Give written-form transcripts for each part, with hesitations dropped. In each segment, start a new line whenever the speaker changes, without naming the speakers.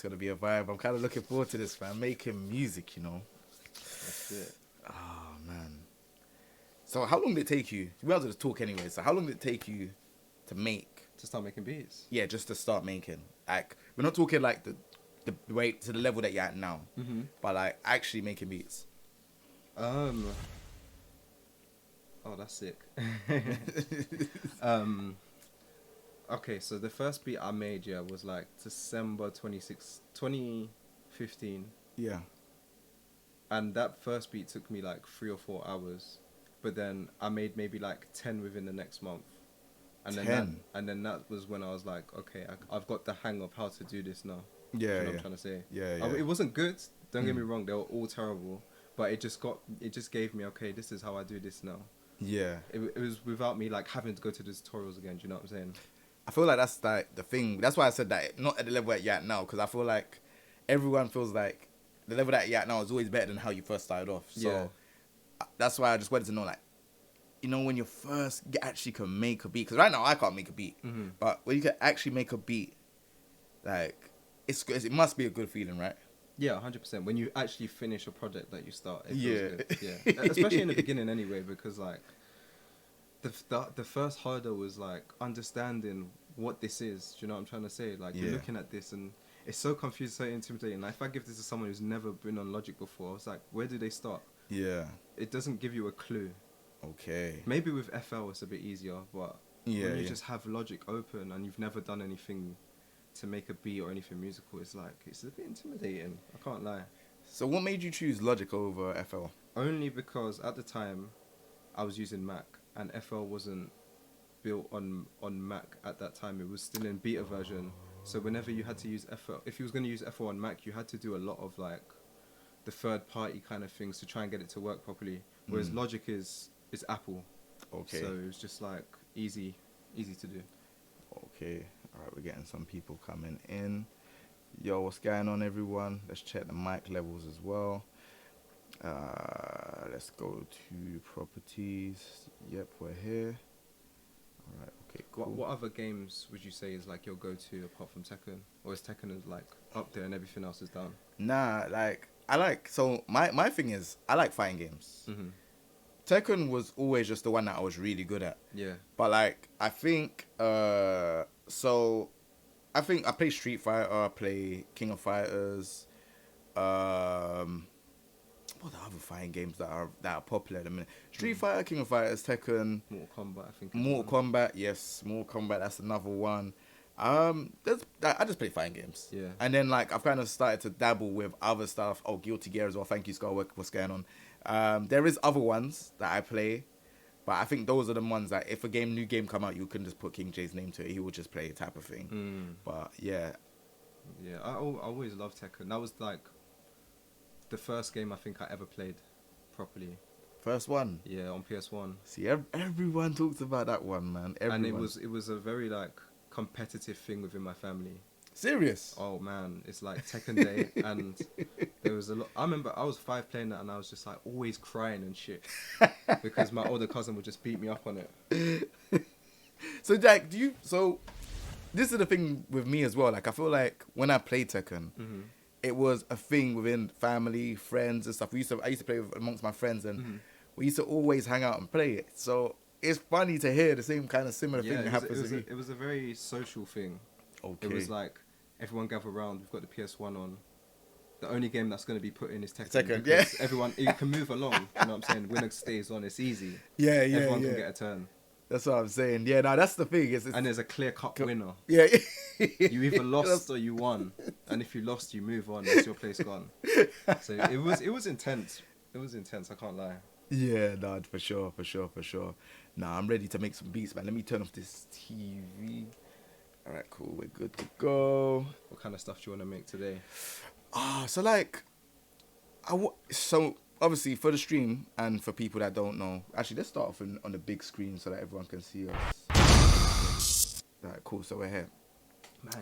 gonna be a vibe. I'm kind of looking forward to this, man. Making music, you know.
That's it.
Oh man. So how long did it take you? We wanted to talk anyway. So how long did it take you to make?
To start making beats.
Yeah, just to start making. Like we're not talking like the way to the level that you're at now, but like actually making beats.
Oh, that's sick. Okay, so the first beat I made, was like December 2015.
Yeah.
And that first beat took me like 3 or 4 hours. But then I made maybe like 10 within the next month. And then that was when I was like, okay, I've got the hang of how to do this now.
Yeah,
you know what I'm trying to say?
Yeah.
It wasn't good. Don't get me wrong. They were all terrible. But it just gave me, okay, this is how I do this now.
Yeah.
It was without me like having to go to the tutorials again. Do you know what I'm saying?
I feel like that's like the thing. That's why I said that not at the level that you're at now, because I feel like everyone feels like the level that you're at now is always better than how you first started off. So that's why I just wanted to know, like, you know, when you first actually can make a beat. Because right now I can't make a beat, but when you can actually make a beat, like it must be a good feeling, right?
Yeah, 100%. When you actually finish a project that you start, it feels good. Yeah, especially in the beginning, anyway, because like the first hurdle was like understanding what this is. Do you know what I'm trying to say? Like you're looking at this and it's so confusing, so intimidating. Like if I give this to someone who's never been on Logic before, I was like, where do they start? Yeah, it doesn't give you a clue. Okay. Maybe with FL it's a bit easier, but when you just have Logic open and you've never done anything to make a beat or anything musical, it's a bit intimidating. I can't lie.
So what made you choose Logic over FL?
Only because at the time I was using Mac and FL wasn't built on Mac at that time. It was still in beta version. So whenever you had to use FL, if you was going to use FL on Mac, you had to do a lot of like the third party kind of things to try and get it to work properly. Whereas Logic is Apple. Okay. So it was just like easy to do. Okay. Alright, we're getting some people coming in. Yo, what's going on, everyone? Let's check the mic levels as well. Let's go to properties. Yep, we're here. Alright, okay, cool. What other games would you say is like your go-to apart from Tekken? Or is Tekken like up there and everything else is down?
Nah, like, my thing is, I like fighting games. Tekken was always just the one that I was really good at. Yeah. But like, I think I play Street Fighter, I play King of Fighters. What are the other fighting games that are popular at the minute? Street Fighter, King of Fighters, Tekken. Mortal Kombat, I think. Mortal Kombat, yes. Mortal Kombat, that's another one. I just play fighting games. Yeah. And then like I've kind of started to dabble with other stuff. Oh, Guilty Gear as well. Thank you, Scarwick. What's going on? There is other ones that I play, but I think those are the ones that if a new game come out, you can just put King J's name to it. He will just play type of thing. But yeah.
Yeah, I always loved Tekken. That was like the first game I think I ever played properly.
First one?
Yeah, on PS1.
See, everyone talks about that one, man. Everyone.
And it was a very like competitive thing within my family.
Serious?
Oh man, it's like Tekken Day, and there was a lot. I remember I was 5 playing that, and I was just like always crying and shit because my older cousin would just beat me up on it.
So Jack, so this is the thing with me as well. Like I feel like when I played Tekken, it was a thing within family, friends and stuff. I used to play amongst my friends, and we used to always hang out and play it. So it's funny to hear the same kind of similar thing that happens to me.
It was a very social thing. Okay. It was like everyone gather around. We've got the PS1 on. The only game that's going to be put in is Tekken. Yeah. Everyone, you can move along. You know what I'm saying? Winner stays on. It's easy.
Yeah.
Everyone can get a turn.
That's what I'm saying. Yeah, no, that's the thing.
And there's a clear-cut winner.
Yeah.
You either lost or you won. And if you lost, you move on. That's your place gone. So it was intense. It was intense. I can't lie.
Yeah, no, for sure. Nah, I'm ready to make some beats, man. Let me turn off this TV. All right, cool. We're good to go.
What kind of stuff do you want to make today?
So like, so obviously for the stream and for people that don't know, actually let's start off on the big screen so that everyone can see us. All right, cool. So we're here.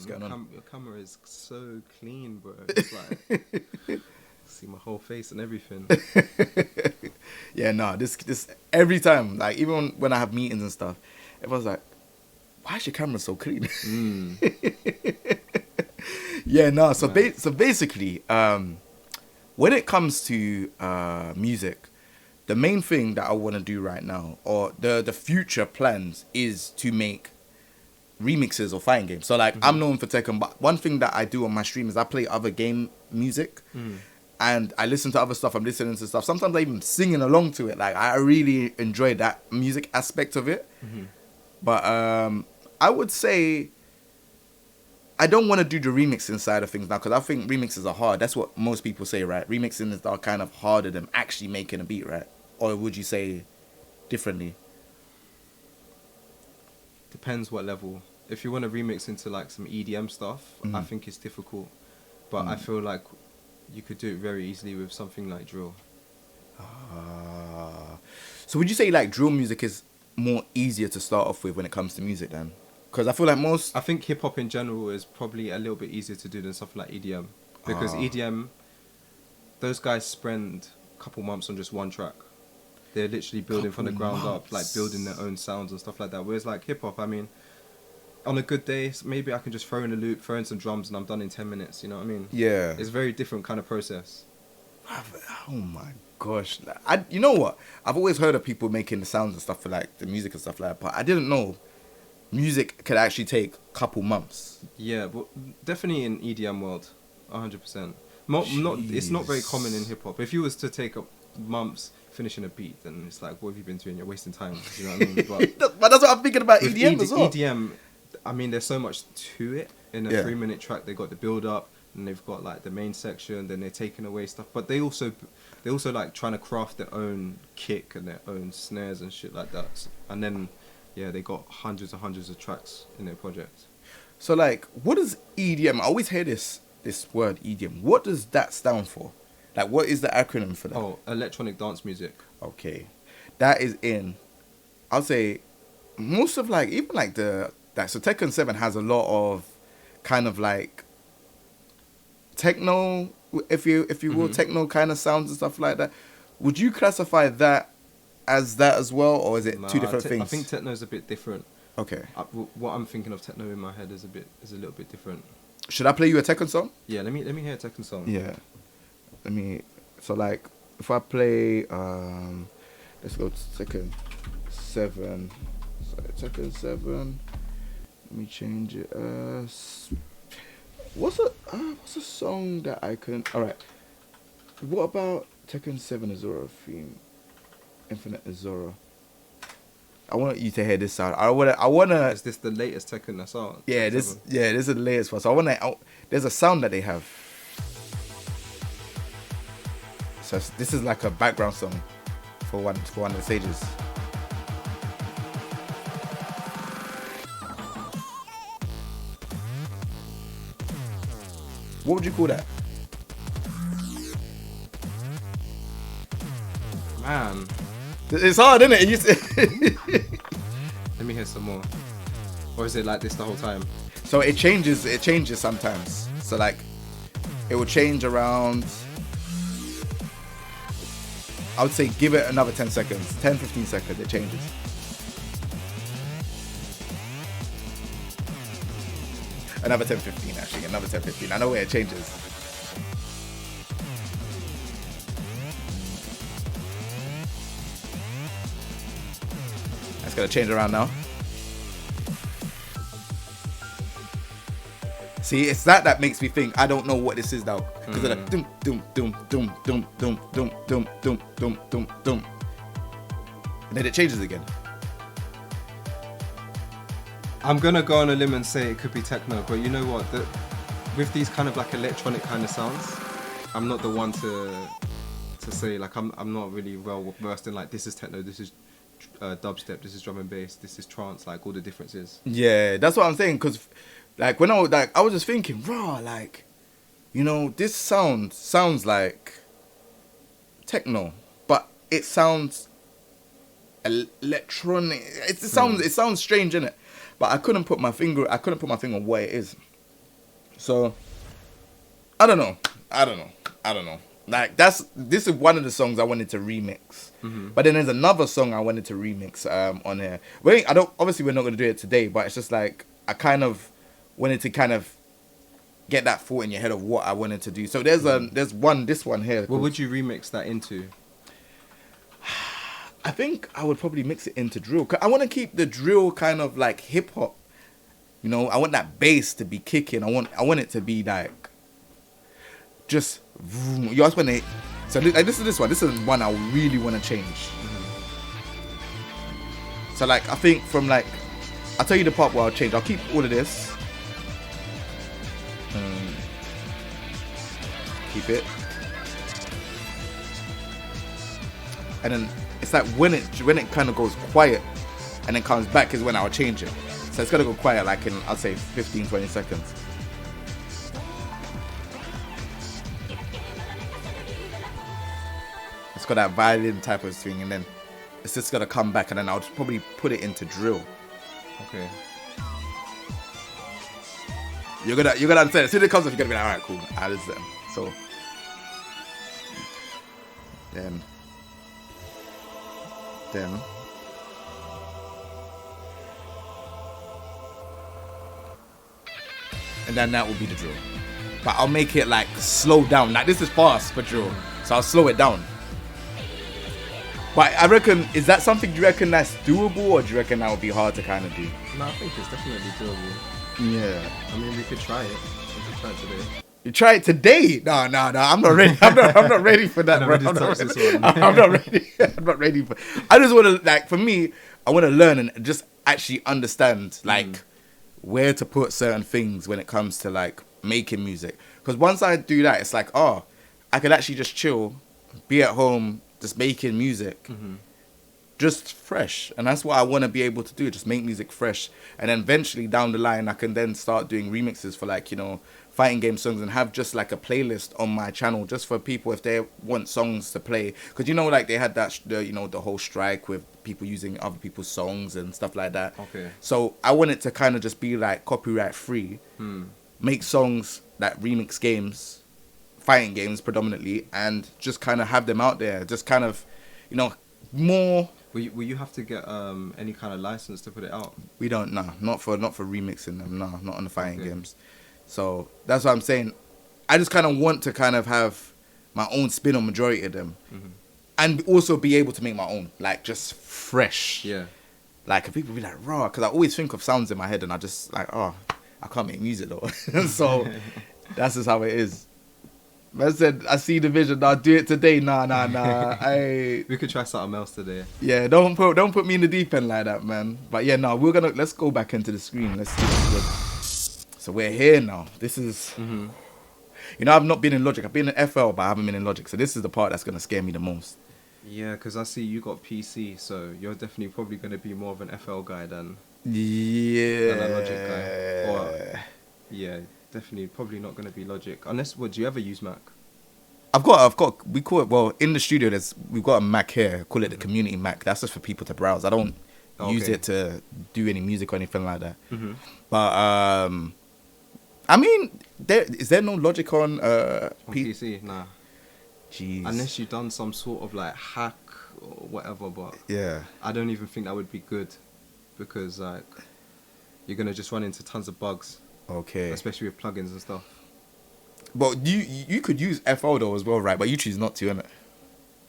Man, your camera is so clean, bro. It's like see my whole face and everything.
Yeah, no, this every time, like even when I have meetings and stuff, everyone's like, why is your camera so clean? Yeah, no. So basically, when it comes to music, the main thing that I want to do right now, or the future plans, is to make remixes of fighting games. So like, I'm known for Tekken, but one thing that I do on my stream is I play other game music. And I listen to other stuff. I'm listening to stuff. Sometimes I even singing along to it. Like, I really enjoy that music aspect of it. But I would say I don't want to do the remixing side of things now, because I think remixes are hard. That's what most people say, right? Remixing is kind of harder than actually making a beat, right? Or would you say differently?
Depends what level. If you want to remix into like some EDM stuff, I think it's difficult. But I feel like you could do it very easily with something like drill.
So would you say like drill music is more easier to start off with when it comes to music then? Because I feel like
I think hip hop in general is probably a little bit easier to do than something like EDM. Because EDM, those guys spend a couple months on just one track. They're literally building from the ground up, like building their own sounds and stuff like that. Whereas like hip hop, I mean, on a good day, maybe I can just throw in a loop, throw in some drums, and I'm done in 10 minutes. You know what I mean?
Yeah.
It's a very different kind of process.
Oh my gosh. You know what? I've always heard of people making the sounds and stuff for like the music and stuff like that, but I didn't know music could actually take a couple months.
Yeah, but definitely in EDM world, 100%. It's not very common in hip hop. If you was to take up months finishing a beat, then it's like, what have you been doing? You're wasting time. You know what I mean?
But that's what I'm thinking about EDM as well.
EDM, I mean, there's so much to it. In a 3-minute track, they got the build up, and they've got like the main section. Then they're taking away stuff, but they also like trying to craft their own kick and their own snares and shit like that. And then, yeah, they got hundreds and hundreds of tracks in their project.
So like, what is EDM? I always hear this word EDM. What does that stand for? Like, what is the acronym for that?
Oh, electronic dance music.
Okay, that is in. I'll say most of like even like so Tekken 7 has a lot of kind of like techno, if you will, techno kind of sounds and stuff like that. Would you classify that as that as well, or is it two different things?
I think techno is a bit different.
Okay.
What I'm thinking of techno in my head is a little bit different.
Should I play you a Tekken song?
Yeah, let me hear a Tekken song.
Yeah. So like, if I play, let's go to Tekken 7. Sorry, Tekken 7. Let me change it. What's a song that I can? All right. What about Tekken 7 Azura theme? Infinite Azura. I want you to hear this sound. I wanna.
Is this the latest Tekken that's out?
Yeah, this is the latest one. So there's a sound that they have. So this is like a background song for one of the stages. What would you call that?
Man,
it's hard, isn't it?
Let me hear some more. Or is it like this the whole time?
So it changes sometimes. So like, it will change around, I would say give it another 10 seconds, 10, 15 seconds, it changes. Another 10, 15 actually, another 10, 15. I know where it changes. It's gonna change around now. See, it's that makes me think I don't know what this is now. Because they're like dum dum dum dum dum dum dum dum dum dum dum dum. And then it changes again.
I'm gonna go on a limb and say it could be techno, but you know what? With these kind of like electronic kind of sounds, I'm not the one to say, like, I'm not really well versed in like, this is techno, this is dubstep, this is drum and bass, this is trance, like all the differences.
Yeah, that's what I'm saying. Because like when I was just thinking, raw, like, you know, this sounds like techno, but it sounds electronic. It sounds strange, innit? But I couldn't put my finger on what it is. So I don't know. Like this is one of the songs I wanted to remix. But then there's another song I wanted to remix on here. Obviously we're not gonna do it today, but it's just like I kind of wanted to kind of get that thought in your head of what I wanted to do. So there's this one here.
What would you remix that into?
I think I would probably mix it into drill. 'Cause I want to keep the drill kind of like hip hop. You know, I want that bass to be kicking. I want it to be like just. You ask when it. So this is one. This is one I really want to change. So like I think from like, I'll tell you the part where I'll change. I'll keep all of this. Keep it. And then it's like when it kind of goes quiet and then comes back is when I'll change it. So it's gonna go quiet like in, I'll say 15-20 seconds. It's got that violin type of thing, and then it's just gonna come back, and then I'll just probably put it into drill.
Okay.
You're gonna understand. As soon as it comes up, you're gonna be like, alright, cool. This is them. So then and then that will be the drill. But I'll make it like slow down. Like this is fast for drill, so I'll slow it down. But I reckon, is that something you reckon that's doable, or do you reckon that would be hard to kind of do?
No, I think it's definitely doable.
Yeah.
I mean, we could try it. We could try it today.
You try it today? No. I'm not ready. I'm not ready for that, bro. I'm not ready. I'm not ready for. I just want to, like, for me, I want to learn and just actually understand, like, where to put certain things when it comes to like making music. Because once I do that, it's like, oh, I could actually just chill, be at home, just making music, just fresh. And that's what I want to be able to do, just make music fresh. And then eventually down the line, I can then start doing remixes for like, you know, fighting game songs, and have just like a playlist on my channel just for people if they want songs to play. Because, you know, like they had that, you know, the whole strike with people using other people's songs and stuff like that.
Okay.
So I want it to kind of just be like copyright free, make songs that remix games, fighting games predominantly, and just kind of have them out there. Just kind of, you know, more.
Will you have to get any kind of license to put it out?
We don't, not for remixing them, not on the fighting games. So that's what I'm saying. I just kind of want to kind of have my own spin on majority of them, and also be able to make my own, like just fresh.
Yeah.
Like if people be like raw, because I always think of sounds in my head, and I just like, oh, I can't make music though. So that's just how it is. I said, I see the vision. I'll do it today. Nah.
We could try something else today.
Yeah, don't put me in the deep end like that, man. But yeah, no, let's go back into the screen. Let's see what's good. So we're here now. This is, you know, I've not been in Logic. I've been in FL, but I haven't been in Logic. So this is the part that's gonna scare me the most.
Yeah, because I see you got PC, so you're definitely probably gonna be more of an FL guy than a Logic guy. Or, yeah, definitely probably not gonna be Logic. Unless, do you ever use Mac?
I've got. We call it, well, in the studio. We've got a Mac here. Call it the community Mac. That's just for people to browse. I don't use it to do any music or anything like that. But I mean, is there no Logic on
PC? Nah.
Jeez.
Unless you've done some sort of like hack or whatever, but
yeah,
I don't even think that would be good, because like you're gonna just run into tons of bugs.
Okay.
Especially with plugins and stuff.
But you could use FL though as well, right? But you choose not to, innit?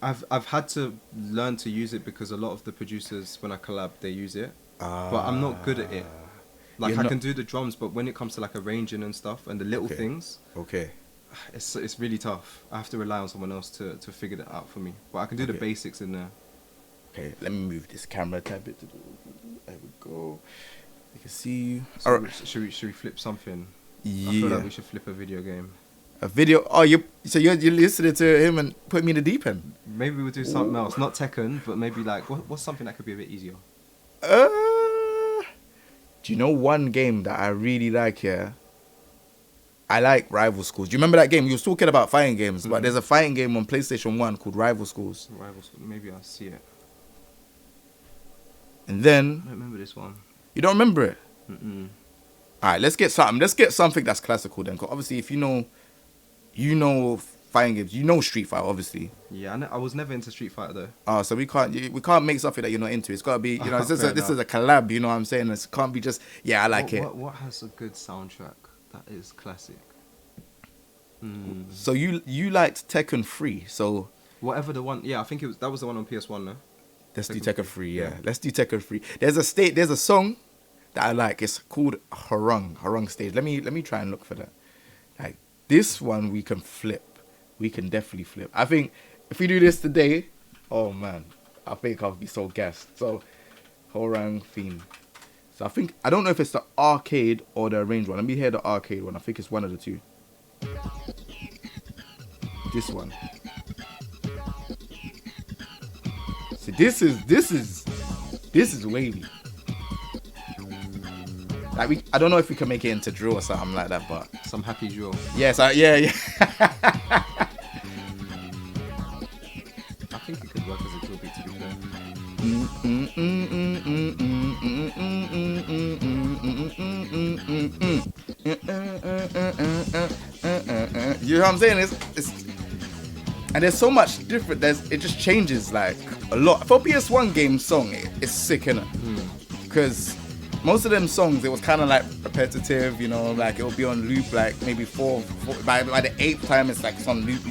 I've had to learn to use it because a lot of the producers, when I collab, they use it. But I'm not good at it. Like I can do the drums, but when it comes to like arranging and stuff and the little things, it's really tough. I have to rely on someone else to figure that out for me. But I can do the basics in there.
Okay, let me move this camera a tad bit. There we go. I can see you.
So should we flip something?
Yeah.
I feel like we should flip a video game.
A video? Oh, you're listening to him and put me in the deep end.
Maybe we'll do something else. Not Tekken, but maybe like what's something that could be a bit easier.
Do you know one game that I really like here? I like Rival Schools. Do you remember that game? You was talking about fighting games, but there's a fighting game on PlayStation 1 called Rival Schools.
Maybe I'll see it.
And then...
I don't remember this one.
You don't remember it?
Mm-mm.
Alright, let's get something. Let's get something that's classical then. Cause obviously, if you know fighting games, you know Street Fighter, obviously.
Yeah, I was never into Street Fighter though.
So we can't make something that you're not into. It's got to be, you know, this is a collab, you know what I'm saying? It can't be just, I like it.
What has a good soundtrack that is classic?
So you liked Tekken 3, so
whatever the one. Yeah, I think that was the one on PS1. No.
Let's do Tekken 3. Yeah, let's do Tekken 3. There's a song that I like. It's called Hwoarang Stage. Let me try and look for that. Like this one, we can flip. We can definitely flip. I think if we do this today, oh man, I think I'll be so gassed. So Hwoarang theme. So I don't know if it's the arcade or the arranged one. Let me hear the arcade one. I think it's one of the two. This one. See, this is wavy. Like I don't know if we can make it into drill or something like that, but
some happy drill.
Yes, yeah.
I think it could work as a drill beat, to be fair.
You know what I'm saying? It's and there's so much different. It just changes like a lot. For PS1 game song, it's sick, innit? Because most of them songs, it was kind of like repetitive, you know, like it'll be on loop, like maybe four by the 8th time, it's like it's on loop.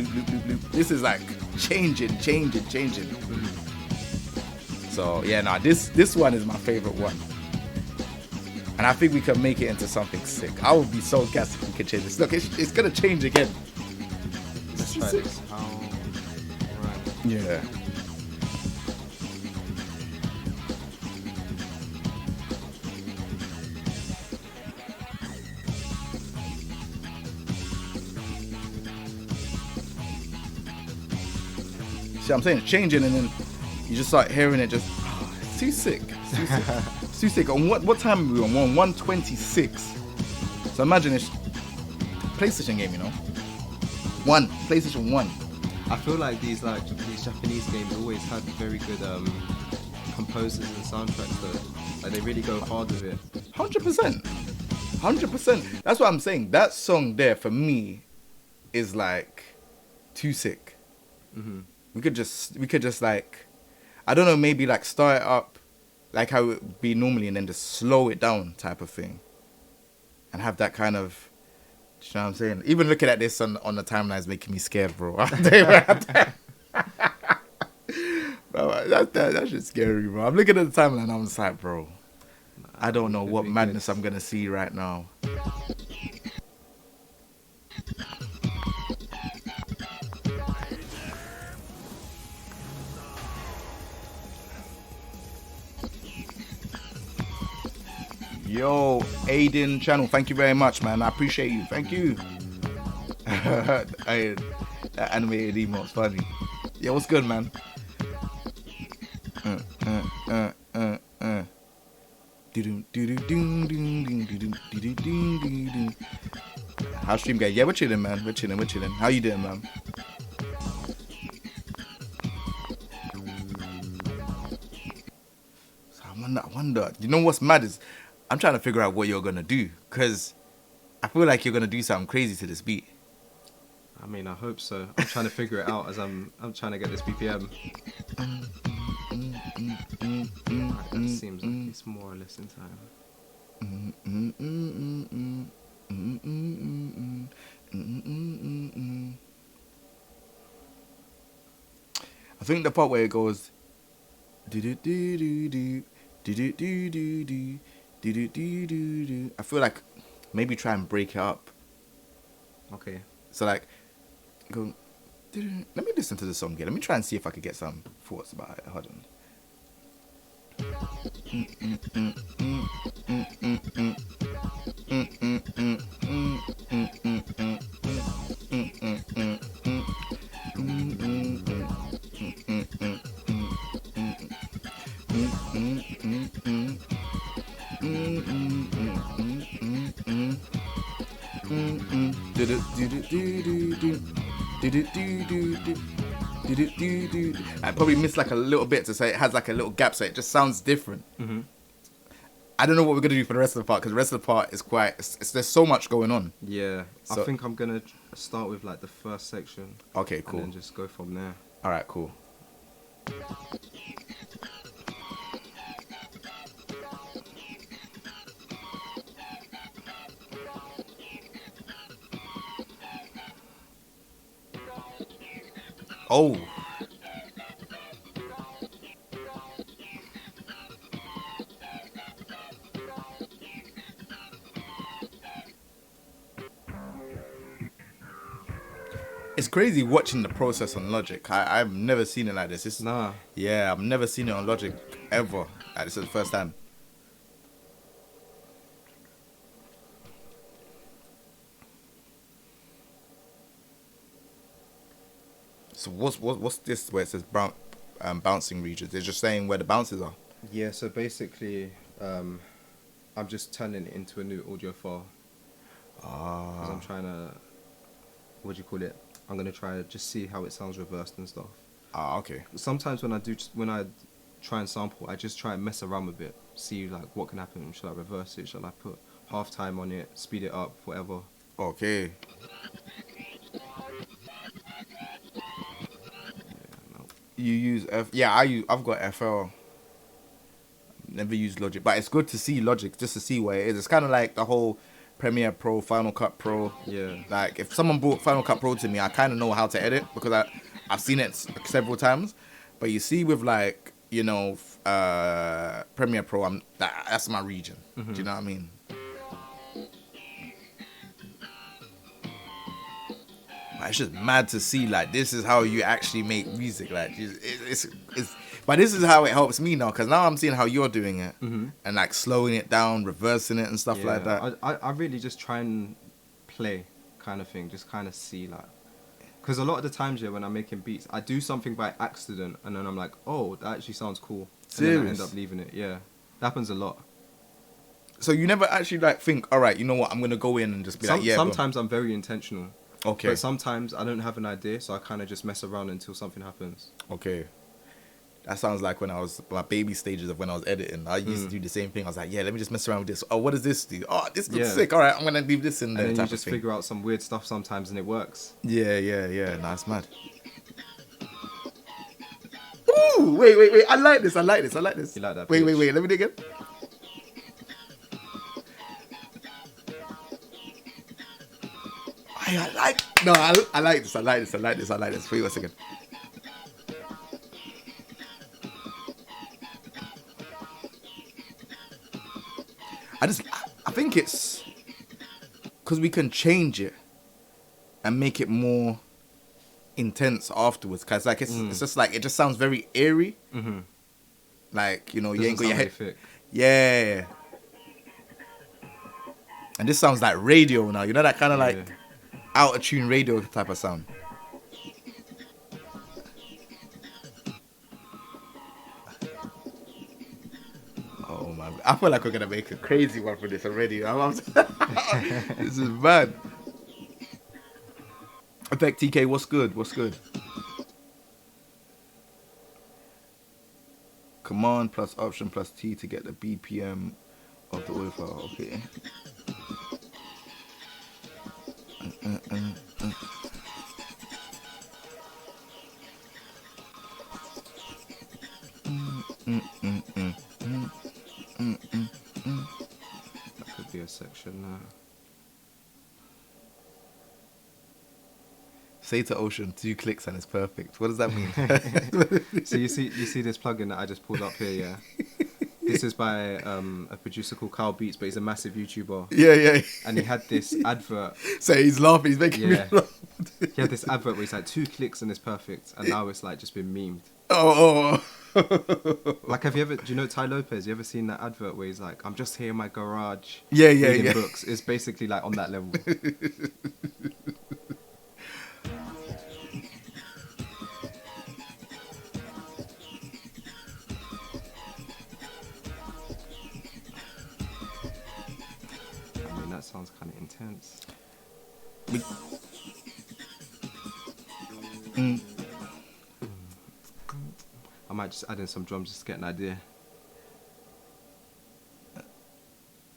This is like changing. So yeah, nah, this one is my favorite one. And I think we can make it into something sick. I would be so gassed if we could change this. Look, it's gonna change again.
Let's try this.
Yeah. See what I'm saying? It's changing and then you just start hearing it just, it's too sick. It's too sick. On what time are we on? We're on 126. So imagine it's PlayStation game, you know? PlayStation 1.
I feel like these Japanese games always had very good composers and soundtracks though. Like they really go hard with it.
100%. That's what I'm saying. That song there for me is like too sick. We could just like, I don't know, maybe like start it up like how it would be normally and then just slow it down type of thing. And have that kind of, you know what I'm saying? Even looking at this on the timeline is making me scared, bro. Bro, that's just scary, bro. I'm looking at the timeline and I'm just like, bro, I don't know what madness I'm going to see right now. Yo, Aiden channel, thank you very much, man. I appreciate you. Thank you. That animated emote's funny. Yeah, what's good, man? How's stream going? Yeah, we're chilling, man. We're chilling. How you doing, man? So I wonder. You know what's mad is I'm trying to figure out what you're gonna do, because I feel like you're gonna do something crazy to this beat.
I mean, I hope so. I'm trying to figure it out as I'm trying to get this BPM. Right, that seems like it's more or less in time.
I think the part where it goes I feel like maybe try and break it up.
Okay.
So like go. Let me listen to the song again. Let me try and see if I could get some thoughts about it. Hold on. I probably missed like a little bit to say it has like a little gap, so it just sounds different. I don't know what we're gonna do for the rest of the part, because the rest of the part is quite. There's so much going on.
Yeah,
so,
I think I'm gonna start with like the first section.
Okay, cool.
And then just go from there.
All right, cool. Oh. It's crazy watching the process on Logic. I've never seen it like this.
Nah.
Yeah, I've never seen it on Logic ever. Like, this is the first time. So what's this where it says bouncing regions? It's just saying where the bounces are.
Yeah, so basically, I'm just turning it into a new audio file. Because I'm trying to, what do you call it? I'm gonna try to just see how it sounds reversed and stuff.
Okay.
Sometimes when I try and sample, I just try and mess around with it, see like what can happen. Should I reverse it? Should I put half time on it, speed it up, whatever?
Okay. You use I've got FL. Never used Logic, but it's good to see Logic just to see where it is. It's kind of like the whole Premiere Pro, Final Cut Pro.
Yeah.
Like if someone brought Final Cut Pro to me, I kind of know how to edit because I've seen it several times. But you see with like Premiere Pro, that's my region. Mm-hmm. Do you know what I mean? It's just mad to see like this is how you actually make music. Like it's but this is how it helps me now because now I'm seeing how you're doing it and like slowing it down, reversing it and stuff like that.
I really just try and play kind of thing, just kind of see like, because a lot of the times when I'm making beats, I do something by accident and then I'm like, oh, that actually sounds cool.
Serious?
And then I end up leaving it. Yeah, that happens a lot.
So you never actually like think, all right, you know what, I'm gonna go in and just be like, yeah.
Sometimes I'm very intentional.
Okay.
But sometimes I don't have an idea, so I kind of just mess around until something happens.
Okay. That sounds like when I was my baby stages of when I was editing. I used to do the same thing. I was like, yeah, let me just mess around with this. Oh, what does this do? Oh, this looks sick. All right, I'm gonna leave this in there.
And then you just figure out some weird stuff sometimes, and it works.
Yeah. Nah, it's mad. Ooh, wait. I like this.
You like that?
Wait. Let me do it again. I like this. Wait 1 second. I think it's because we can change it and make it more intense afterwards. Cause like it's just like it just sounds very eerie. Mm-hmm. Like you ain't got your head.
Thick.
Yeah. And this sounds like radio now. You know that kind of like out of tune radio type of sound. Oh my! I feel like we're gonna make a crazy one for this already. This is bad. Effect TK, what's good? Command plus Option plus T to get the BPM of the audio file. Okay.
That could be a section now.
Say to Ocean 2 clicks and it's perfect. What does that mean?
So you see this plugin that I just pulled up here, yeah? This is by a producer called Kyle Beats, but he's a massive YouTuber.
Yeah.
And he had this advert.
So he's laughing, he's making me laugh.
He had this advert where he's like 2 clicks and it's perfect, and now it's like just been memed.
Oh.
Like, do you know Ty Lopez? You ever seen that advert where he's like, I'm just here in my garage
yeah.
reading books? It's basically like on that level. That sounds kind of intense. I might just add in some drums just to get an idea.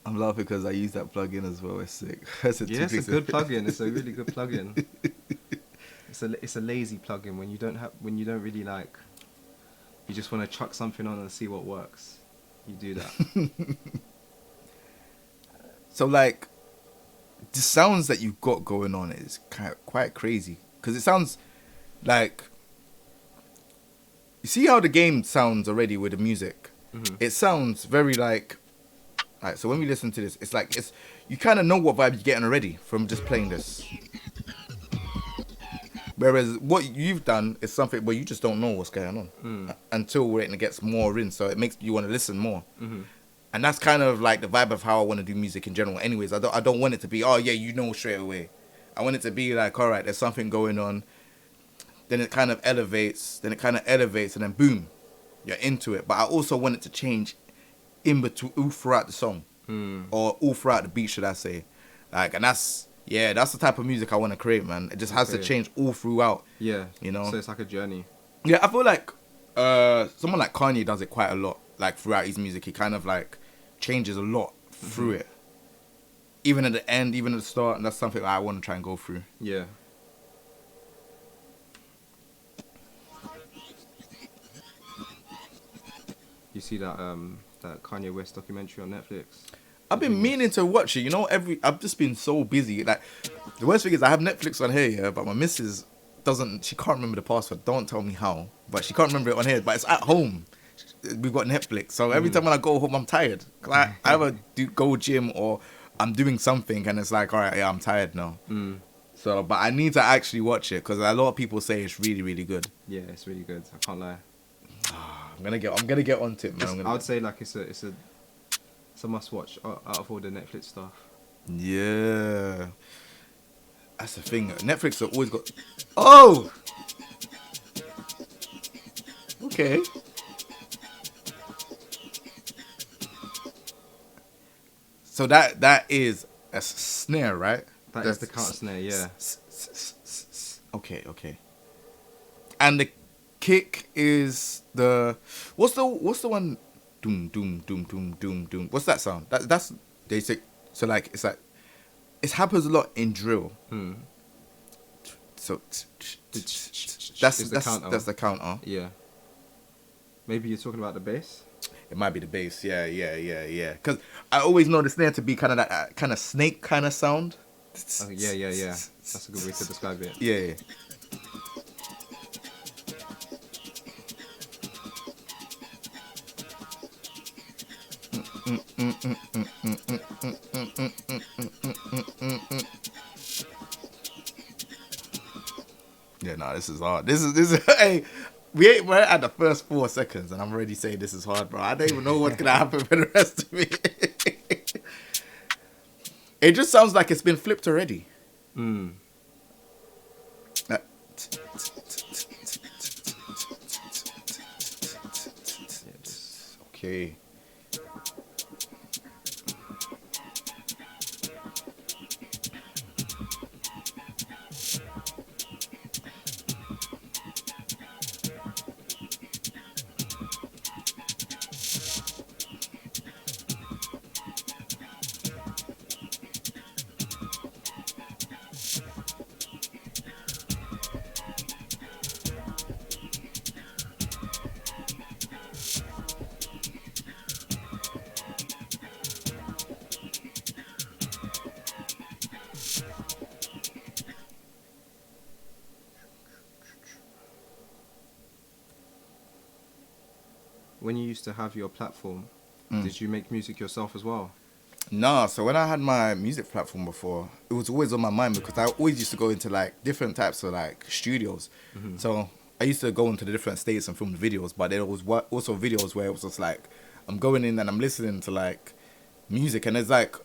I'm laughing because I use that plugin as well. It's sick.
It's a good plugin. It's a really good plugin. It's a lazy plugin when you don't really like. You just want to chuck something on and see what works. You do that.
So like, the sounds that you've got going on is quite crazy because it sounds like You see how the game sounds already with the music? Mm-hmm. It sounds very like... Alright, so when we listen to this, it's like... You kind of know what vibe you're getting already from just playing this. Whereas what you've done is something where you just don't know what's going on until it gets more in. So it makes you want to listen more. Mm-hmm. And that's kind of like the vibe of how I want to do music in general. Anyways, I don't want it to be, oh yeah, you know straight away. I want it to be like, all right, there's something going on. Then it kind of elevates. And then boom, you're into it. But I also want it to change in between, all throughout the song. Or all throughout the beat, should I say. Like, and that's the type of music I want to create, man. It just has to change all throughout.
Yeah.
You know?
So it's like a journey.
Yeah, I feel like someone like Kanye does it quite a lot. Like, throughout his music, he kind of like changes a lot through it. Even at the end, even at the start, and that's something that I want to try and go through.
Yeah. You see that that Kanye West documentary on Netflix?
I've been meaning to watch it. You know, I've just been so busy. Like, the worst thing is I have Netflix on here, yeah, but my missus she can't remember the password. Don't tell me how, but she can't remember it on here. But it's at home. We've got Netflix, so every time when I go home, I'm tired. Cause I either go gym or I'm doing something, and it's like, all right, yeah, I'm tired now. So, but I need to actually watch it because a lot of people say it's really, really good.
Yeah, it's really good. I can't lie.
I'm gonna get onto it, man.
I would say like it's a must watch out of all the Netflix stuff.
Yeah, that's the thing. Netflix have always got. Oh, okay. So that is a snare, right?
That is the counter snare, yeah.
Okay. And the kick is the what's the one? Doom doom doom doom doom doom. What's that sound? That's they say. So like it's like it happens a lot in drill. So that's the counter.
Yeah. Maybe you're talking about the bass.
It might be the bass, yeah. Because I always know the snare to be kind of that kind of snake kind of sound.
Oh, yeah. That's a good way to describe it.
Yeah. Yeah, no, this is hard. This is hey. We're at the first 4 seconds, and I'm already saying this is hard, bro. I don't even know what's gonna happen for the rest of it. It just sounds like it's been flipped already. Okay.
When you used to have your platform, did you make music yourself as well?
Nah, so when I had my music platform before, it was always on my mind because I always used to go into like different types of like studios. So I used to go into the different states and film the videos, but there was also videos where it was just like I'm going in and I'm listening to like music, and there's like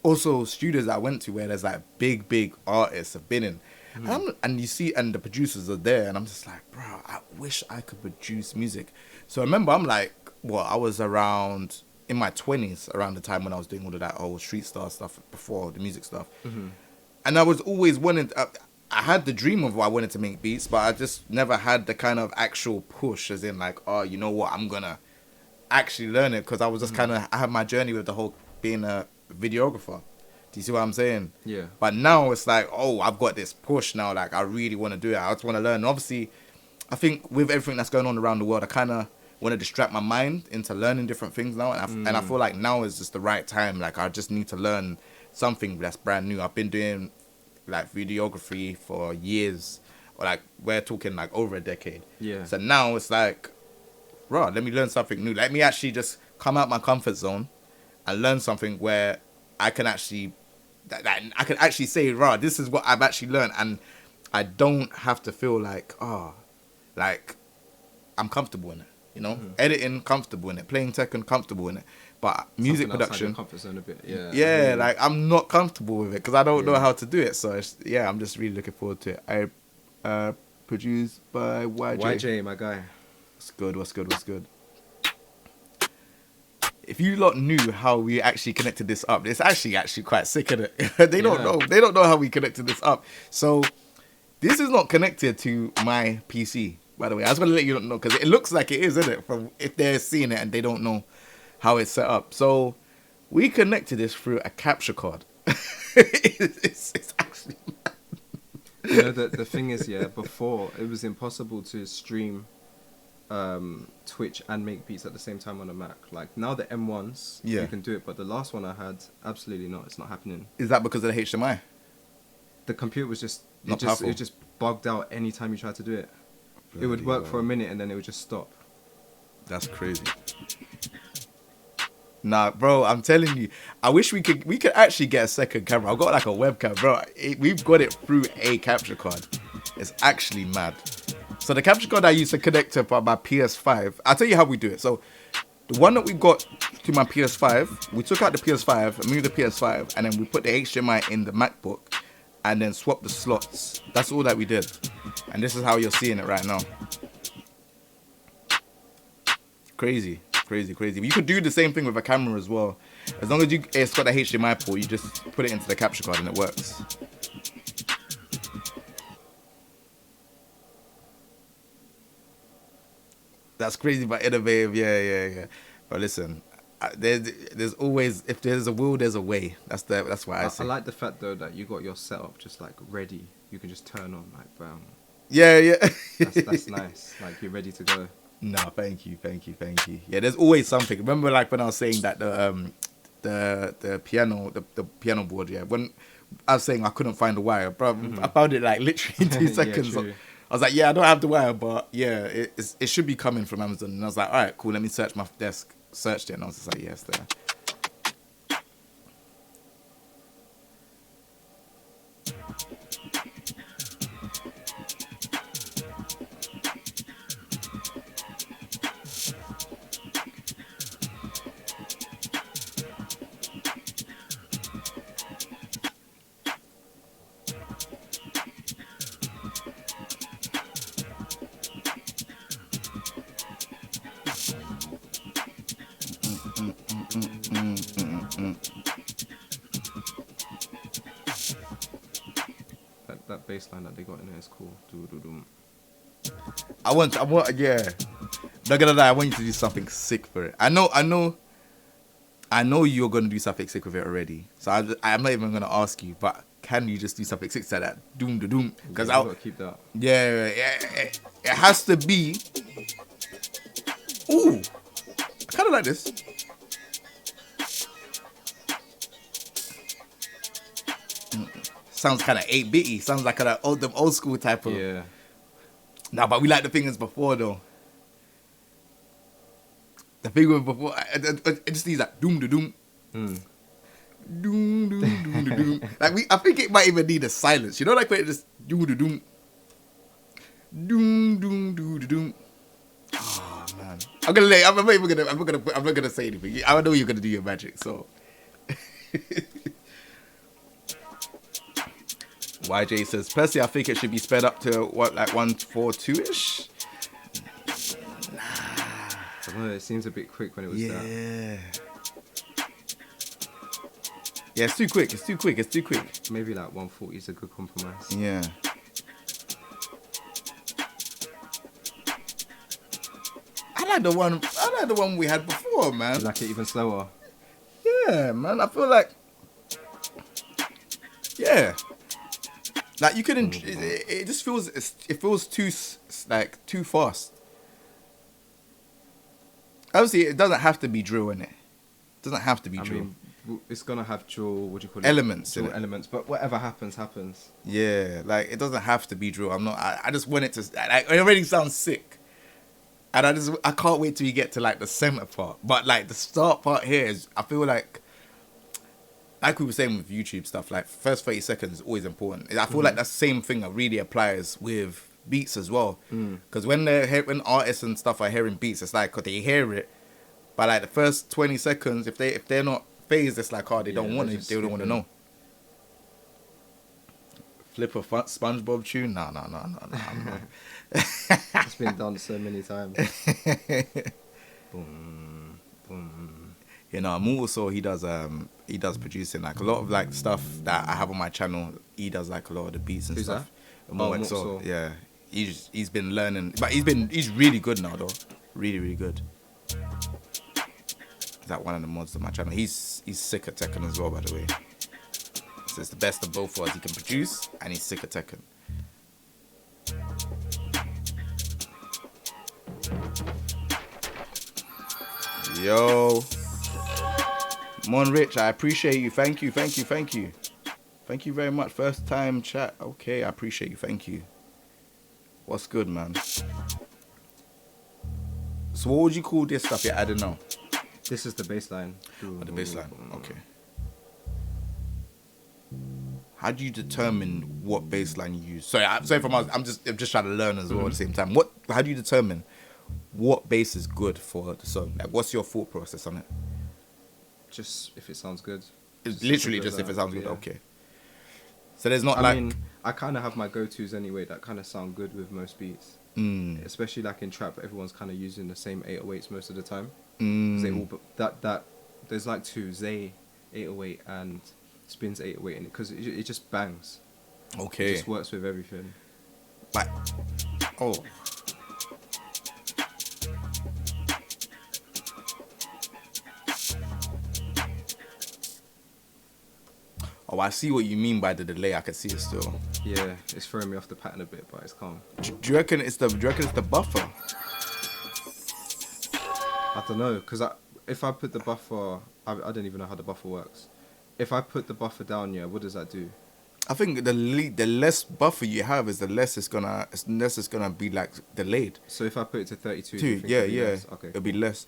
also studios I went to where there's like big artists have been in. And you see, and the producers are there, and I'm just like, bro, I wish I could produce music. So I remember I'm like, I was around in my 20s around the time when I was doing all of that whole street star stuff before the music stuff. And I was always wanting, I had the dream of what I wanted to make beats, but I just never had the kind of actual push as in like, oh, you know what, I'm gonna actually learn it, because I was just kind of, I had my journey with the whole being a videographer. Do you see what I'm saying?
Yeah.
But now it's like, oh, I've got this push now. Like, I really want to do it. I just want to learn. And obviously, I think with everything that's going on around the world, I kind of want to distract my mind into learning different things now. And I feel like now is just the right time. Like, I just need to learn something that's brand new. I've been doing, like, videography for years. Or, like, we're talking, like, over a decade.
Yeah.
So now it's like, raw, let me learn something new. Let me actually just come out my comfort zone and learn something where I can actually, that I can actually say, raw, this is what I've actually learned, and I don't have to feel like, like I'm comfortable in it. You know, editing, comfortable in it. Playing Tekken, comfortable in it. But music
Something outside
production,
your comfort zone a bit. Yeah.
yeah, like I'm not comfortable with it because I don't know how to do it. So I'm just really looking forward to it. Produced by YJ.
YJ, my guy.
What's good? If you lot knew how we actually connected this up, it's actually quite sick, isn't it? They don't know. They don't know how we connected this up. So this is not connected to my PC, by the way. I was gonna let you know because it looks like it is, isn't it? From if they're seeing it and they don't know how it's set up. So we connected this through a capture card. It's actually mad.
You know, the thing is, before it was impossible to stream Twitch and make beats at the same time on a Mac. Like now the M1s, you can do it, but the last one I had, absolutely not. It's not happening.
Is that because of the HDMI?
The computer was just
not powerful.
It just bugged out anytime you tried to do it. It would work for a minute and then it would just stop.
That's crazy. Nah, bro, I'm telling you, I wish we could actually get a second camera. I've got like a webcam, bro. We've got it through a capture card. It's actually mad. So the capture card I used to connect to my PS5, I'll tell you how we do it. So the one that we got to my PS5, we took out the PS5, moved the PS5, and then we put the HDMI in the MacBook and then swapped the slots. That's all that we did. And this is how you're seeing it right now. Crazy. You could do the same thing with a camera as well. As long as it's got a HDMI port, you just put it into the capture card and it works. That's crazy but innovative, yeah. But listen, there's always, if there's a will, there's a way. That's why I say.
I like the fact though that you got your setup just like ready. You can just turn on like bam.
Yeah.
That's nice. Like you're ready to go.
No, thank you. Yeah, there's always something. Remember, like when I was saying that the piano board. Yeah, when I was saying I couldn't find the wire, bro, I found it like literally in 2 seconds. I was like, yeah, I don't have the wire, but yeah, it should be coming from Amazon. And I was like, all right, cool. Let me search my desk. Searched it, and I was just like, yes, there.
That bass line that they got in there is cool.
I want, yeah. Not gonna lie, I want you to do something sick for it. I know you're gonna do something sick with it already. So I'm not even gonna ask you, but can you just do something sick to that? Doom. Because
I'll gotta keep that.
Yeah, it has to be. Ooh, I kind of like this. Sounds kind of 8-bitty. Sounds like them old school type of.
Yeah.
Nah, but we like the fingers before though. The finger before, it just needs like doom. Doom. Like I think it might even need a silence. You know, like when it just doom. Oh man, I'm not gonna say anything. I know you're gonna do your magic, so. YJ says, personally, I think it should be sped up to what, like 142-ish? Nah.
I don't know, it seems a bit quick when it was that.
Yeah, it's too quick.
Maybe like 140 is a good compromise.
Yeah. I like the one we had before, man.
You like it even slower?
Yeah, man. I feel like, yeah. Like you couldn't. It just feels. It feels too fast. Obviously, it doesn't have to be drill in it. It doesn't have to be drill.
I mean, it's gonna have drill. What do you call it?
Elements.
Drill elements. But whatever happens.
Yeah, like it doesn't have to be drill. I just want it to. Like, it already sounds sick. And I can't wait till you get to like the center part. But like the start part here is, I feel like we were saying with YouTube stuff, like first 30 seconds is always important. I feel like that same thing that really applies with beats as well. Because when artists and stuff are hearing beats, it's like they hear it, but like the first 20 seconds, if they're not phased, it's like, oh, they don't want it. They don't want to know. Flip a SpongeBob tune? No.
It's been done so many times. Boom, boom.
You know, Immortal, he does producing, like a lot of like stuff that I have on my channel. He does like a lot of the beats and stuff.
Immortal.
Yeah, he's been learning, but he's really good now though, really good. He's like one of the mods on my channel. He's sick at Tekken as well, by the way. So it's the best of both worlds. He can produce and he's sick at Tekken. Yo, Mon Rich, I appreciate you. Thank you. Thank you very much. First time chat. Okay, I appreciate you. Thank you. What's good, man? So what would you call this stuff you're adding now?
This is the baseline.
Oh, the baseline. Okay. How do you determine what baseline you use? Sorry, I'm just trying to learn as well at the same time. How do you determine what bass is good for the song? Like, what's your thought process on it?
Just if it sounds good.
It's literally just if it sounds good. Okay. So there's not
I mean, I kind of have my go-tos anyway that kind of sound good with most beats. Especially like in trap, everyone's kind of using the same 808s most of the time. They all, that there's like two, Zay 808 and Spin's 808 in it, because it just bangs.
Okay.
It just works with everything.
But Oh, I see what you mean by the delay. I can see it still.
Yeah, it's throwing me off the pattern a bit, but it's calm.
Do you reckon it's the buffer?
I don't know, because if I put the buffer, I don't even know how the buffer works. If I put the buffer down, what does that do?
I think the less buffer you have is the less it's gonna be like delayed.
So if I put it to 32,
less? Okay, it'll be
cool.
less.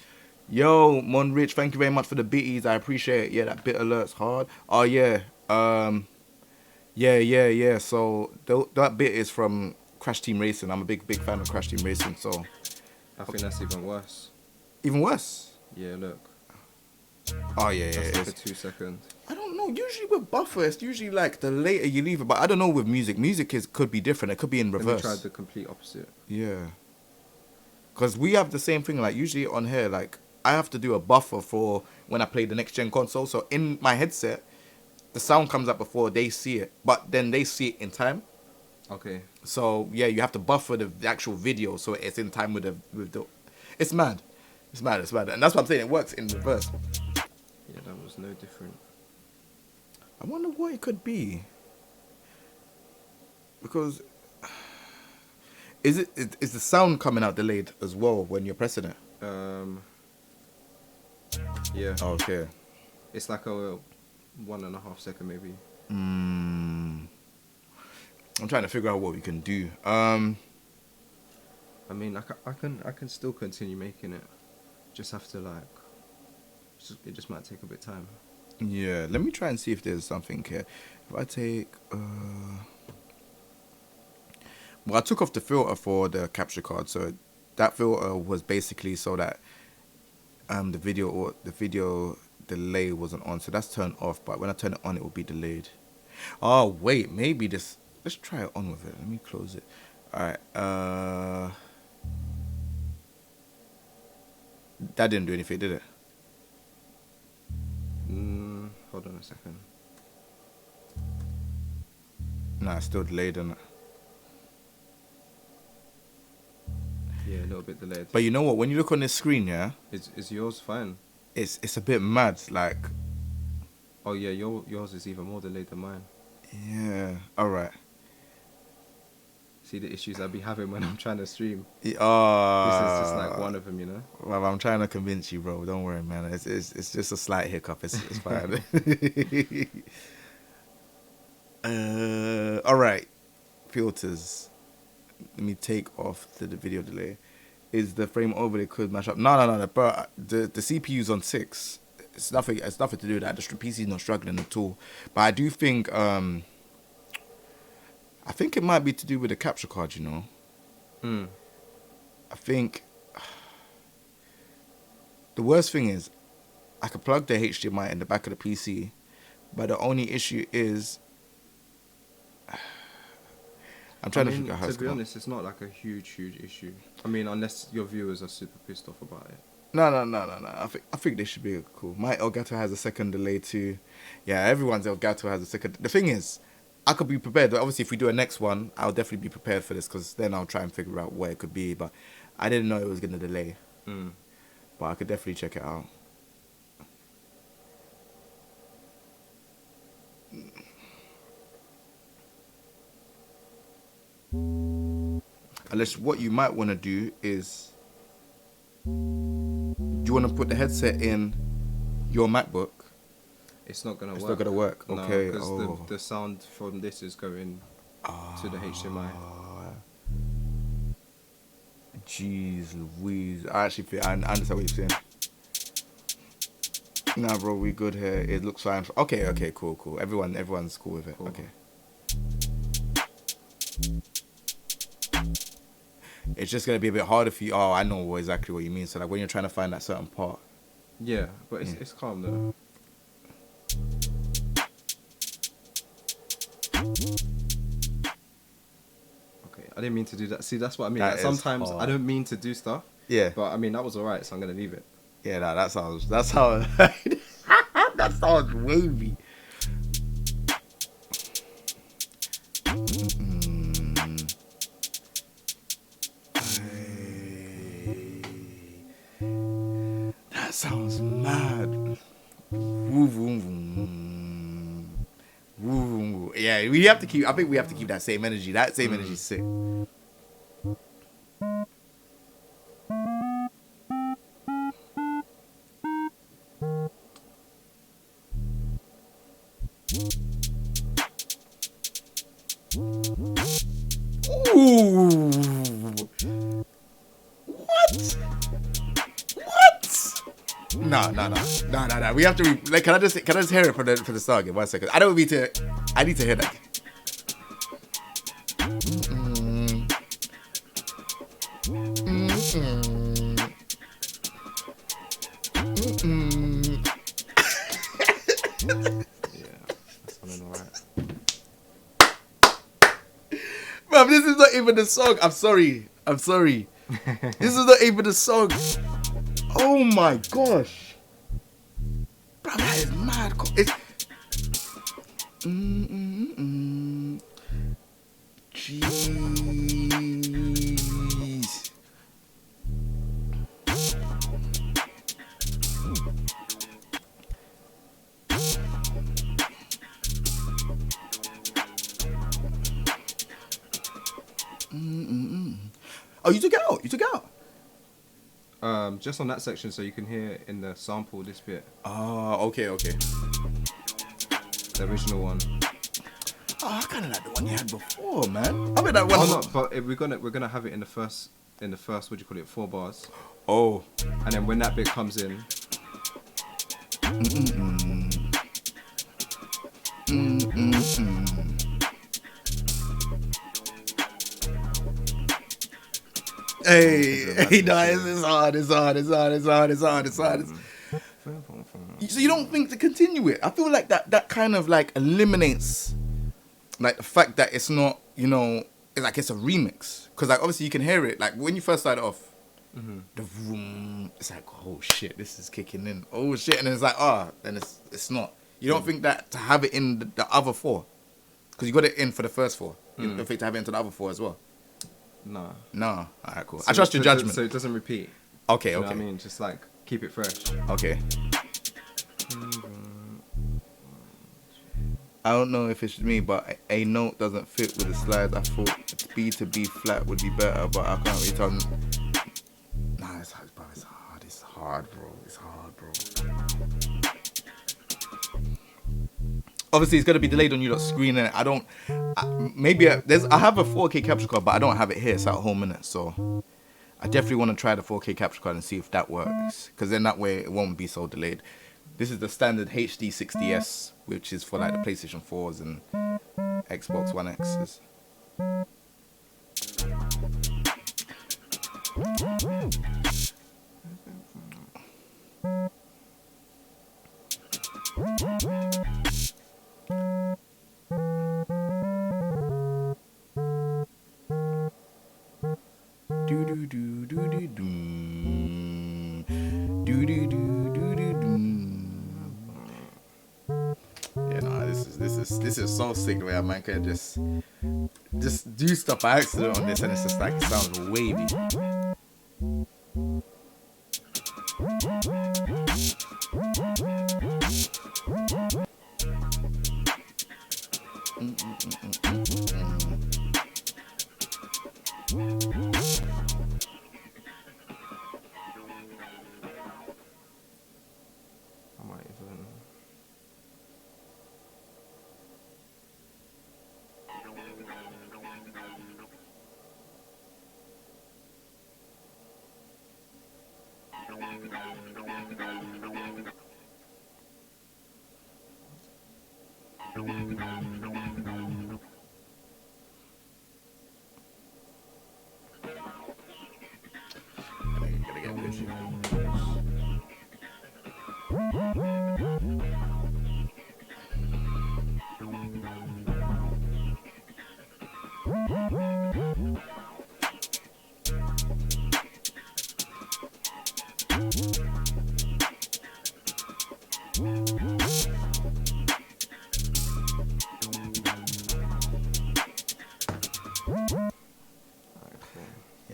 Yo, Mon Rich, thank you very much for the bitties. I appreciate it. Yeah, that bit alert's hard. Oh yeah. Yeah. So that bit is from Crash Team Racing. I'm a big fan of Crash Team Racing. So
I think that's even worse.
Even worse?
Yeah, look.
Oh yeah,
that's like a 2 second.
I don't know. Usually with buffer, it's usually like the later you leave it. But I don't know with music. Music could be different. It could be in reverse.
Let me try the complete opposite.
Yeah. Because we have the same thing. Like usually on here, like I have to do a buffer for when I play the next gen console. So in my headset, the sound comes up before they see it, but then they see it in time.
Okay.
So yeah, you have to buffer the actual video so it's in time with the. It's mad, and that's what I'm saying. It works in reverse.
Yeah, that was no different.
I wonder what it could be. Because is the sound coming out delayed as well when you're pressing it?
Yeah.
Okay.
It's like a 1.5 second maybe.
I'm trying to figure out what we can do.
I mean, I can still continue making it. Just have to like. It just might take a bit of time.
Yeah. Let me try and see if there's something here. If I take. Well, I took off the filter for the capture card, so that filter was basically so that the video delay wasn't on, so that's turned off, but when I turn it on it will be delayed. Oh wait, maybe this, let's try it on with it. Let me close it. Alright, that didn't do anything, did it?
Hold on a second.
Nah, it's still delayed, isn't it?
Yeah, a little bit delayed.
But you know what, when you look on this screen, yeah,
is yours fine?
It's a bit mad, like.
Oh yeah, yours is even more delayed than mine.
Yeah. All right.
See the issues I be having when I'm trying to stream.
This is
just like one of them, you know.
Well, I'm trying to convince you, bro. Don't worry, man. It's just a slight hiccup. It's fine. All right. Filters. Let me take off the video delay. is the frame overlay could mash up. No, bro. The CPU's on 6. It's nothing to do with that. The PC's not struggling at all. But I do think I think it might be to do with the capture card, you know. I think the worst thing is I could plug the HDMI in the back of the PC, but the only issue is I'm trying to figure out how
to be honest, it's not like a huge issue. I mean, unless your viewers are super pissed off about it.
No. I think they should be cool. My Elgato has a second delay too. Yeah, everyone's Elgato has a second. The thing is, I could be prepared. Obviously, if we do a next one, I'll definitely be prepared for this because then I'll try and figure out where it could be. But I didn't know it was gonna delay. But I could definitely check it out. Unless what you might want to do is, do you want to put the headset in your MacBook?
It's not gonna work.
It's not gonna work. Okay.
Because the sound from this is going to the HDMI.
Jeez Louise. I understand what you're saying. Nah, bro, we good here. It looks fine. Okay, cool. Everyone's cool with it. Cool. Okay. It's just gonna be a bit harder for you. Oh, I know exactly what you mean. So like when you're trying to find that certain part.
Yeah, but it's calm though. Okay, I didn't mean to do that. See, that's what I mean. Like, sometimes I don't mean to do stuff.
Yeah.
But I mean that was alright, so I'm gonna leave it.
Yeah, nah, that sounds that sounds wavy. That sounds mad. Yeah, we have to keep. I think we have to keep that same energy. That same energy is sick. Ooh. What? No. We have to. Like, can I just hear it for the start again? 1 second. I need to hear that. Bro, this is not even the song. I'm sorry. This is not even the song. Oh my gosh. Bro, that is mad. It's... Jeez. Oh, you took it out?
Just on that section so you can hear in the sample this bit.
Oh, okay.
The original one.
Oh, I kind of like the one you had before, man. I mean that one.
No, but we're gonna have it in the first. What do you call it? 4 bars.
Oh.
And then when that bit comes in. Hey, no, it's hard. So you don't think to continue it? I feel like that kind of like eliminates like the fact that it's not, you know, it's like it's a remix. Because like obviously you can hear it. Like when you first started off, the vroom, it's like, oh shit, this is kicking in. Oh shit, and then it's like, then it's not. You don't think that to have it in the other 4? Because you got it in for the first 4. You don't think to have it into the other 4 as well? No.
Alright, cool. So I trust your judgment.
So it doesn't repeat.
Okay.
You know what I mean? Just like keep it fresh.
Okay. I don't know if it's me, but a note doesn't fit with the slides. I thought B to B flat would be better, but I can't really tell. Nah, it's hard, bro. It's hard, bro. Obviously, it's gonna be delayed on your screen, and I have a 4K capture card, but I don't have it here. It's at home, innit? So I definitely want to try the 4K capture card and see if that works, because then that way it won't be so delayed. This is the standard HD 60s, which is for like the PlayStation 4s and Xbox One X's. Yeah, no, this is so sick the way a man can just do stuff by accident on this, and it's just like, it sounds wavy.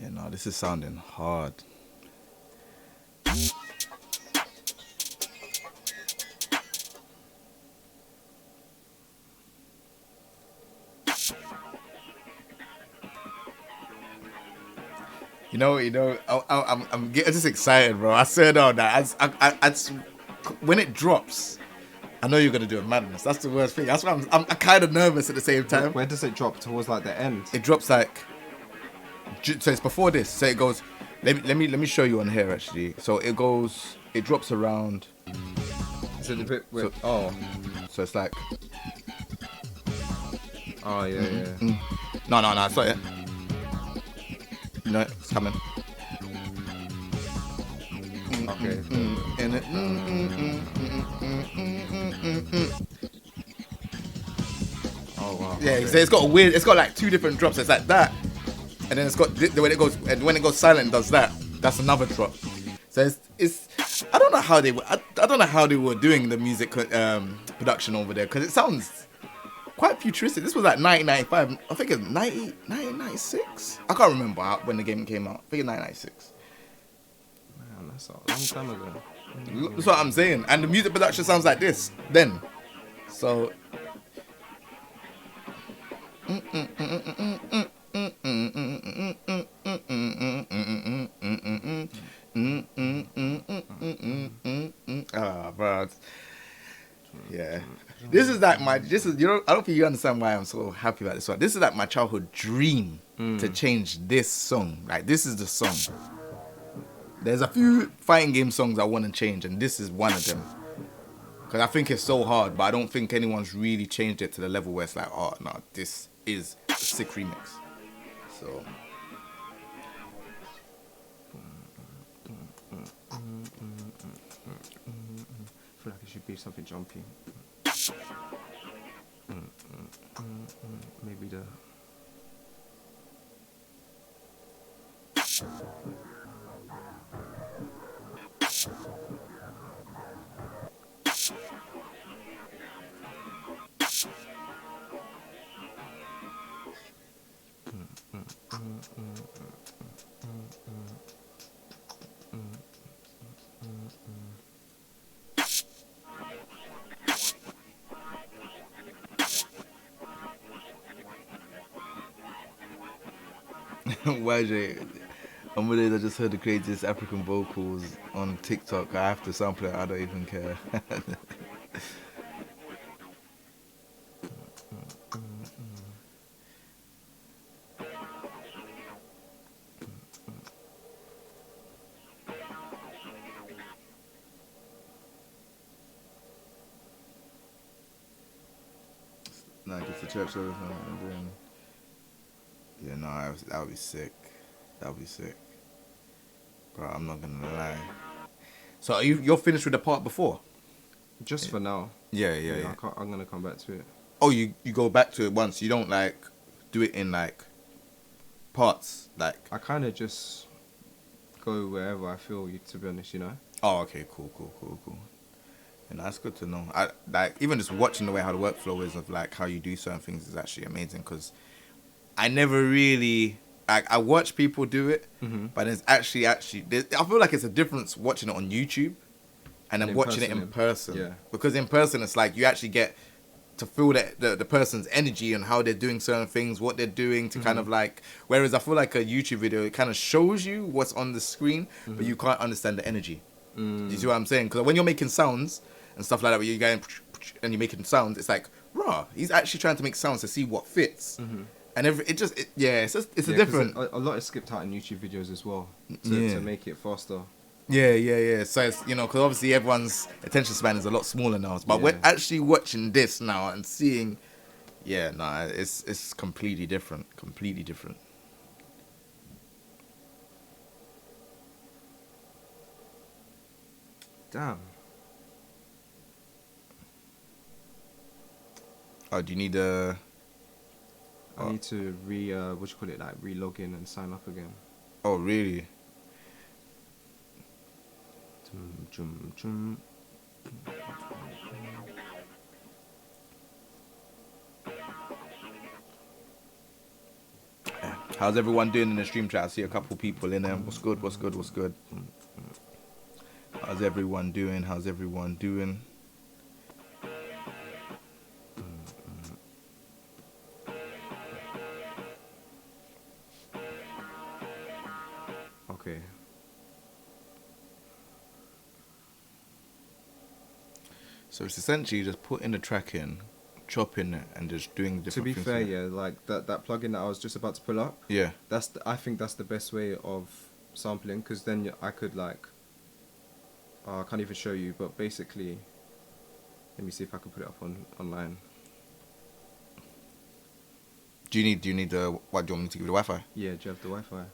Yeah, no, this is sounding hard. I'm getting just excited, bro. I said all that. When it drops, I know you're gonna do a madness. That's the worst thing. That's why I'm kind of nervous at the same time.
Where does it drop? Towards like the end?
It drops like, so it's before this. So it goes. Let me show you on here actually. So it drops around.
Is it a bit?
So it's like.
Oh yeah.
No, it's not it. No, it's coming.
Okay. Oh wow.
Yeah, okay. So it's got a weird. It's got like two different drops. It's like that, and then it's got when it goes silent, it does that. That's another drop. So it's. I don't know how they were. I don't know how they were doing the music production over there, because it sounds quite futuristic. This was like 1995. I think it's 1996. I can't remember when the game came out. I think it's 1996.
Man, that's a long time ago.
That's what I'm saying. And the music production sounds like this then. So. Bro. Yeah. This is I don't think you understand why I'm so happy about this one. This is like my childhood dream to change this song. Like, this is the song. There's a few fighting game songs I want to change, and this is one of them. Because I think it's so hard, but I don't think anyone's really changed it to the level where it's like, oh, no, this is a sick remix. So.
I feel like it should be something jumpy. Maybe the.
YJ, on one day I just heard the craziest African vocals on TikTok. I have to sample it. I don't even care. No, just the church service. And then, yeah, no, that would be sick. That would be sick. Bro, I'm not gonna lie. So you're finished with the part before?
Just for now.
Yeah.
I'm gonna come back to it.
Oh, you go back to it once. You don't like do it in like parts. Like
I kind of just go wherever I feel. To be honest, you know.
Oh, okay, cool. And that's good to know. I like even just watching the way how the workflow is of like how you do certain things is actually amazing because I never really I watch people do it, but it's actually I feel like it's a difference watching it on YouTube and then watching it in person.
Yeah.
Because in person it's like you actually get to feel the person's energy and how they're doing certain things, what they're doing to kind of like. Whereas I feel like a YouTube video it kind of shows you what's on the screen, but you can't understand the energy. Do you see what I'm saying? Because when you're making sounds and stuff like that, where you're going and you're making sounds, it's like, raw. He's actually trying to make sounds to see what fits. And it's a different.
A lot is skipped out in YouTube videos as well to make it faster.
Yeah. So it's, because obviously everyone's attention span is a lot smaller now. But we're actually watching this now and seeing, it's completely different. Completely different.
Damn.
Oh, do you need a...
I need to re-log in and sign up again.
Oh, really? How's everyone doing in the stream chat? I see a couple people in there. What's good? How's everyone doing?
Okay.
So it's essentially just putting the track in, chopping it, and just doing different things.
To be fair, yeah, like that plugin that I was just about to pull up.
Yeah.
I think that's the best way of sampling, because then I could like. I can't even show you, but basically, let me see if I can put it up online.
Do you need the? What do you want me to give you the Wi-Fi?
Yeah, do you have the Wi-Fi?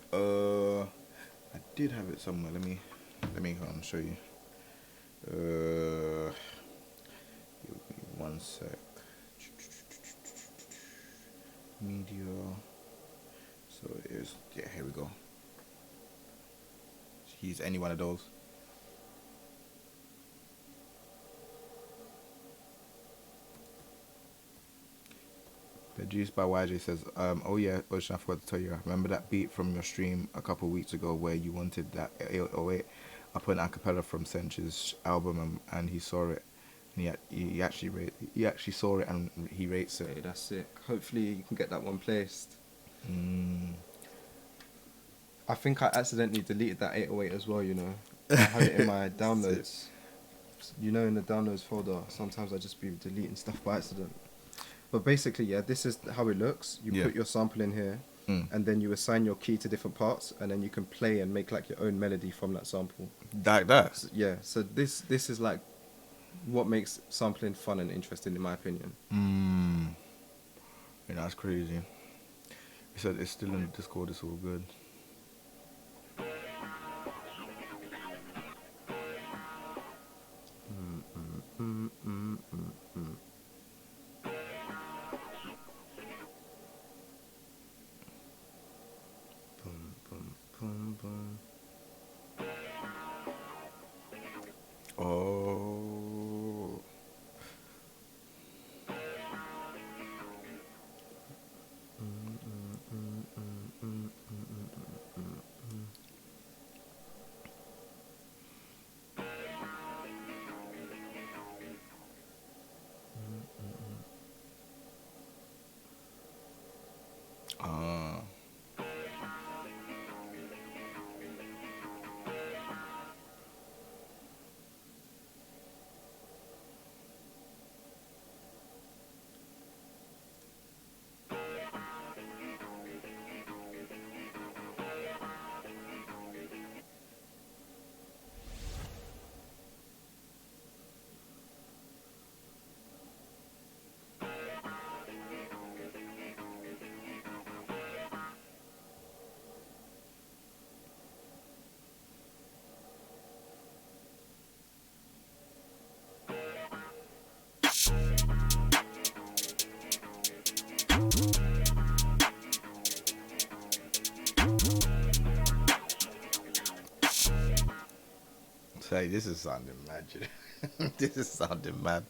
I did have it somewhere. Let me go and show you. Give me 1 sec. Media. So it is. Yeah, here we go. Use any one of those. Produced by YJ says, oh yeah, Ocean, I forgot to tell you, I remember that beat from your stream a couple of weeks ago where you wanted that 808. I put an acapella from Sench's album and he saw it. And he actually saw it and he rates it.
Hey, that's sick. Hopefully you can get that one placed. I think I accidentally deleted that 808 as well, you know. I had it in my downloads. You know, in the downloads folder, sometimes I just be deleting stuff by accident. But basically, yeah, this is how it looks. You put your sample in here, and then you assign your key to different parts, and then you can play and make like your own melody from that sample.
Like that?
So, yeah, so this is like what makes sampling fun and interesting, in my opinion.
Yeah, that's crazy. He said it's still in the Discord, it's all good. Oh. Say, this is sounding mad. This is sounding mad.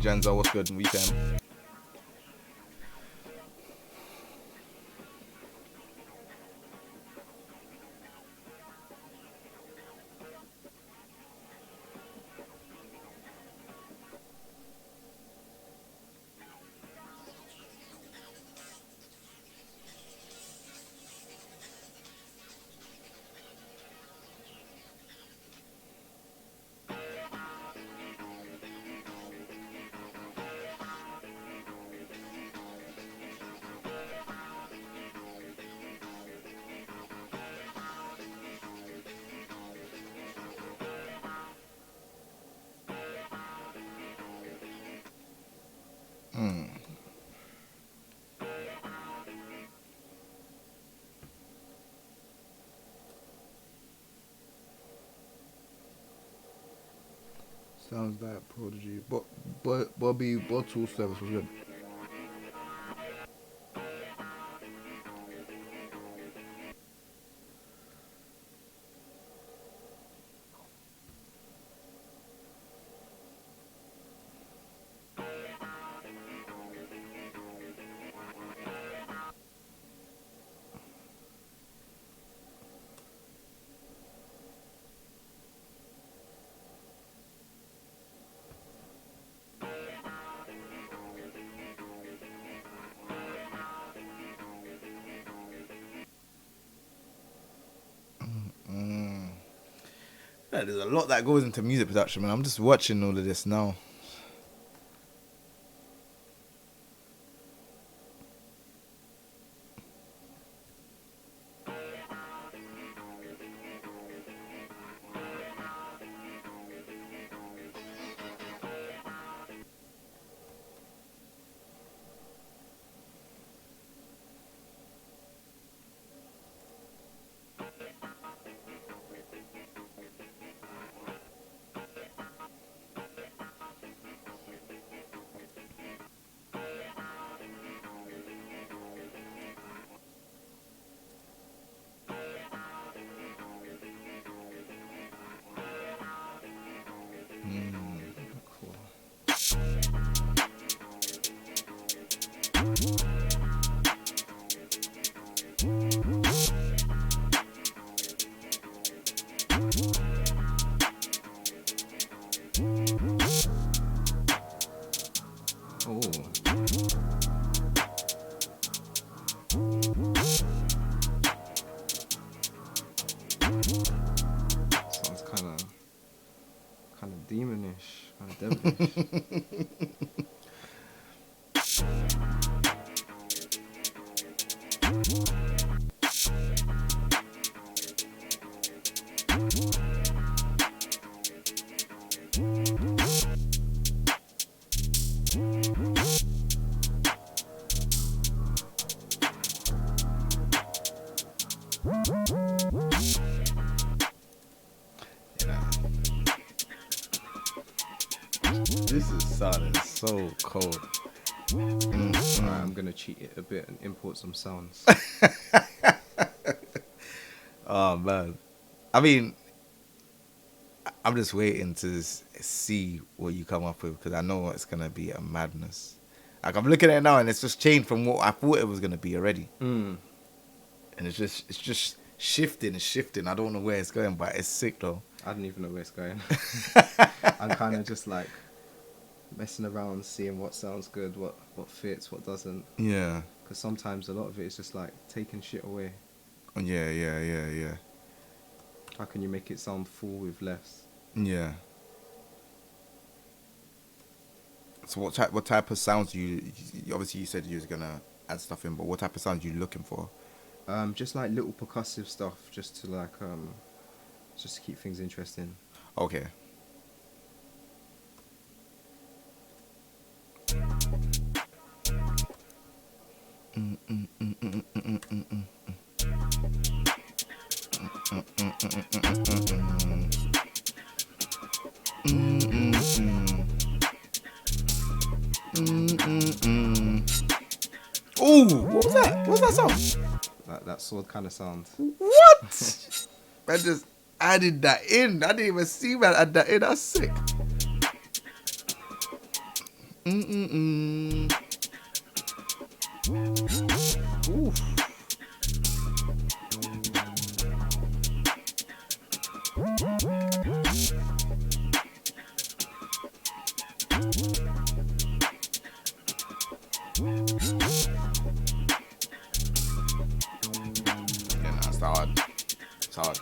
Janzo, what's good? Weekend. Sounds like Prodigy. Bobby Bottle Service was good. Yeah, there's a lot that goes into music production, man. I'm just watching all of this now.
Sounds kind of demonish, kind of devilish.
This is sounding so cold.
Alright, I'm gonna cheat it a bit and import some sounds.
Oh man, I mean, I'm just waiting to see what you come up with because I know it's gonna be a madness. Like I'm looking at it now and it's just changed from what I thought it was gonna be already. And it's just shifting and shifting. I don't know where it's going, but it's sick though.
I don't even know where it's going. I'm kind of just like messing around, seeing what sounds good, what fits, what doesn't.
Yeah.
Because sometimes a lot of it is just like taking shit away.
Yeah.
How can you make it sound full with less?
Yeah. So what type of sounds you obviously you said you was gonna add stuff in, but what type of sounds you looking for?
Just like little percussive stuff, just to like just to keep things interesting.
Okay. Ooh, what was that? What was that sound?
That sword kind of sound.
What? I just added that in. I didn't even see man add that in. That's sick. Ooh. Yeah, nah, it's hard. It's hard.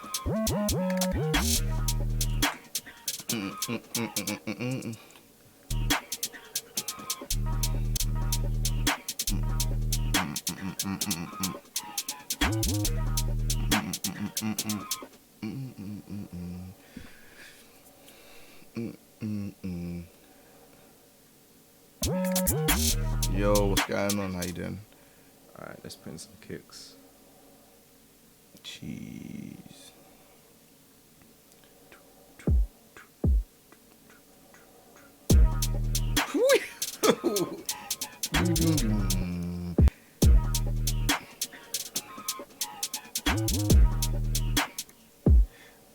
Yo, what's going on? How you doing?
Alright, let's put in some kicks.
Jeez.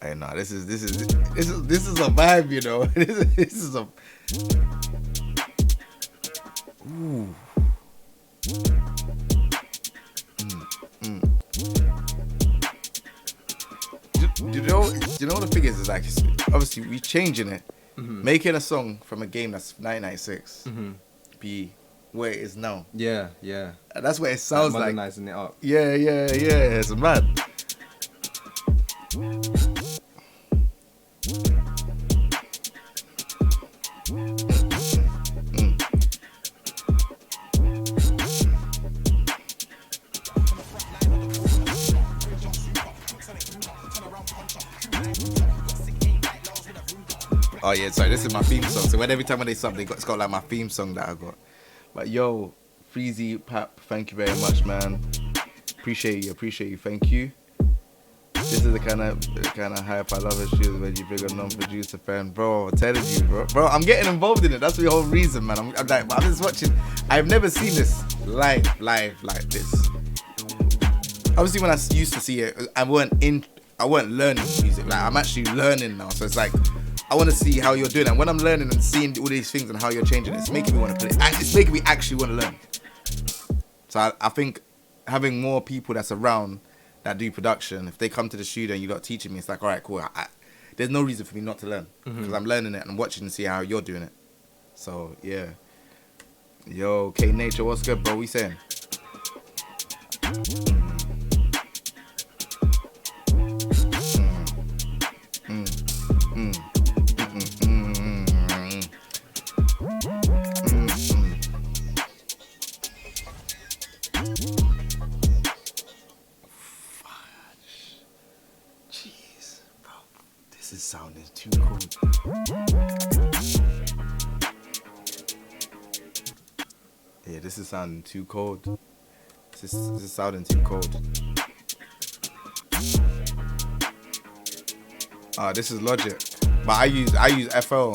Hey, nah, this is a vibe, you know. This is a. Ooh. Do you know what the thing is like, obviously we changing it, making a song from a game that's 1996 be where it is now.
Yeah.
And that's what it sounds like.
Modernizing it up.
Yeah. It's mad. Oh yeah, sorry, this is my theme song. So every time I do something, it's got like my theme song that I got. But yo, Freezy, Pap, thank you very much, man. Appreciate you, thank you. This is the kind of hype I love as you when you bring a non-producer fan, bro. I'm telling you, bro. I'm getting involved in it. That's the whole reason, man. I'm just watching. I've never seen this live like this. Obviously, when I used to see it, I weren't learning music. Like I'm actually learning now, so it's like I want to see how you're doing. And when I'm learning and seeing all these things and how you're changing, it's making me want to play. It's making me actually want to learn. So I think having more people that's around that do production, if they come to the studio and you're not teaching me, it's like, all right, cool. There's no reason for me not to learn because I'm learning it and I'm watching and see how you're doing it. So yeah. Yo, K Nature, what's good, bro? We saying? This is sounding too cold. Yeah, this is sounding too cold. This is sounding too cold. This is Logic, but I use FL.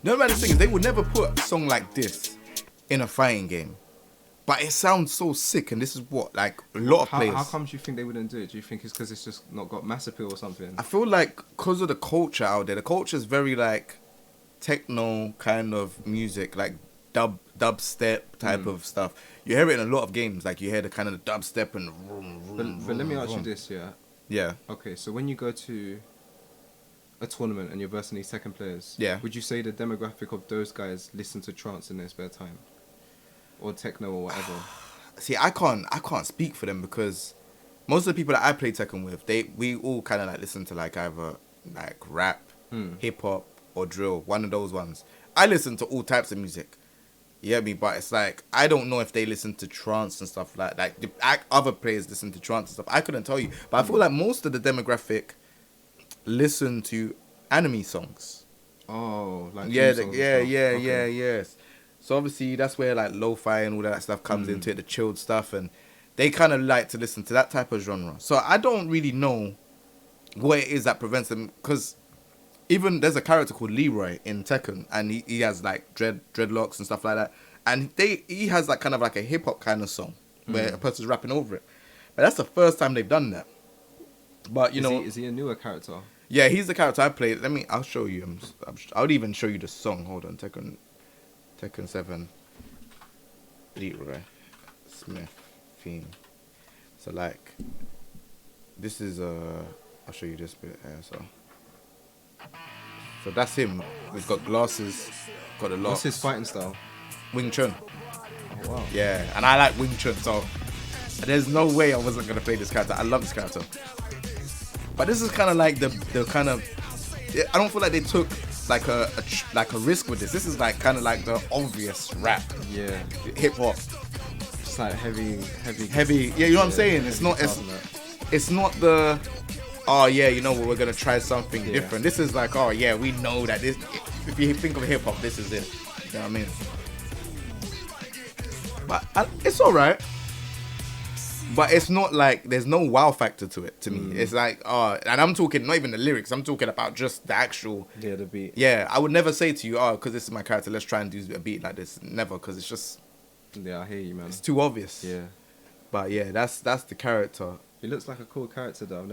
No matter the thing is, they would never put a song like this in a fighting game. But it sounds so sick, and this is what, like, a lot of players...
How come you think they wouldn't do it? Do you think it's because it's just not got mass appeal or something?
I feel like because of the culture out there, the culture is very, like, techno kind of music, like dubstep type of stuff. You hear it in a lot of games, like, you hear the kind of the dubstep and...
But let me ask you this, yeah?
Yeah.
Okay, so when you go to a tournament and you're versing these Tekken players,
yeah,
would you say the demographic of those guys listen to trance in their spare time? Or techno or whatever?
See, I can't speak for them because most of the people that I play Tekken with, we all kind of like listen to like either like rap, hip hop, or drill. One of those ones. I listen to all types of music. You get me? But it's like I don't know if they listen to trance and stuff like that. The other players listen to trance and stuff. I couldn't tell you, but I feel like most of the demographic listen to anime songs.
Oh, like
yes. So obviously that's where like lo-fi and all that stuff comes into it, the chilled stuff, and they kind of like to listen to that type of genre. So I don't really know what it is that prevents them, because even there's a character called Leroy in Tekken, and he has like dreadlocks and stuff like that, and he has like kind of like a hip hop kind of song where a person's rapping over it, but that's the first time they've done that. But
is he a newer character?
Yeah, he's the character I played. I'll show you. I'll even show you the song. Hold on, Tekken 7, Leroy Smith theme. So like, this is I'll show you this bit here. So that's him. He's got glasses, got a lot.
What's his fighting style?
Wing Chun.
Oh, wow.
Yeah, and I like Wing Chun, so there's no way I wasn't gonna play this character. I love this character. But this is kind of like the kind of, I don't feel like they took like a risk with this. This is like kind of like the obvious rap.
Yeah.
Hip hop.
It's like heavy.
Yeah, you know what I'm saying? It's not the, oh yeah, you know what, we're gonna try something different. This is like, oh yeah, we know that this. If you think of hip hop, this is it. You know what I mean? But it's alright. But it's not like, there's no wow factor to it, to me. It's like, and I'm talking not even the lyrics, I'm talking about just the actual...
Yeah, the beat.
Yeah, I would never say to you, because this is my character, let's try and do a beat like this. Never, because it's just...
Yeah, I hear you, man.
It's too obvious.
Yeah.
But yeah, that's the character.
He looks like a cool character, though.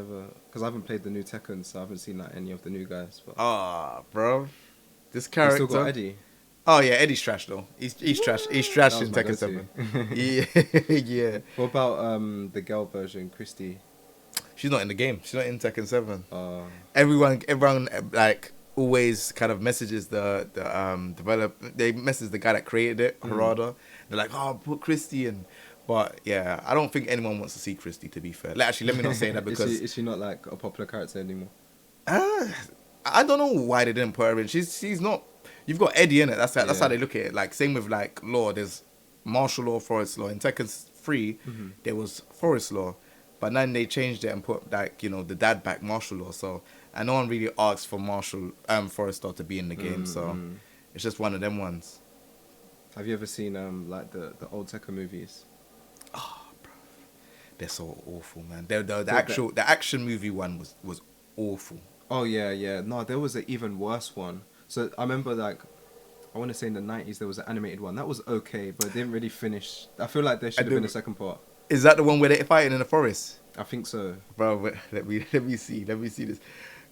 Because I haven't played the new Tekken, so I haven't seen like any of the new guys. But...
bro. This character...
You still got Eddie?
Oh yeah, Eddie's trash though. He's trash. He's trash in Tekken 7. Yeah.
What about the girl version, Christy?
She's not in the game. She's not in Tekken 7. Everyone like always kind of messages the They message the guy that created it, Harada. They're like, oh, put Christy in. But yeah, I don't think anyone wants to see Christy, to be fair. Like, actually, let me not say that because
is she not like a popular character anymore?
I don't know why they didn't put her in. She's not. You've got Eddie in it. That's how they look at it. Like, same with like law. There's martial law, forest law. In Tekken 3, there was forest law, but then they changed it and put like, you know, the dad back martial law. So, and no one really asked for forest law to be in the game. So it's just one of them ones.
Have you ever seen like the old Tekken movies?
Oh, bro, they're so awful, man. The action movie one was awful.
Oh yeah. No, there was an even worse one. So I remember, like, I want to say in the 90s there was an animated one that was okay, but it didn't really finish. I feel like there should have been a second part.
Is that the one where they're fighting in the forest?
I think so,
bro. But let me see this,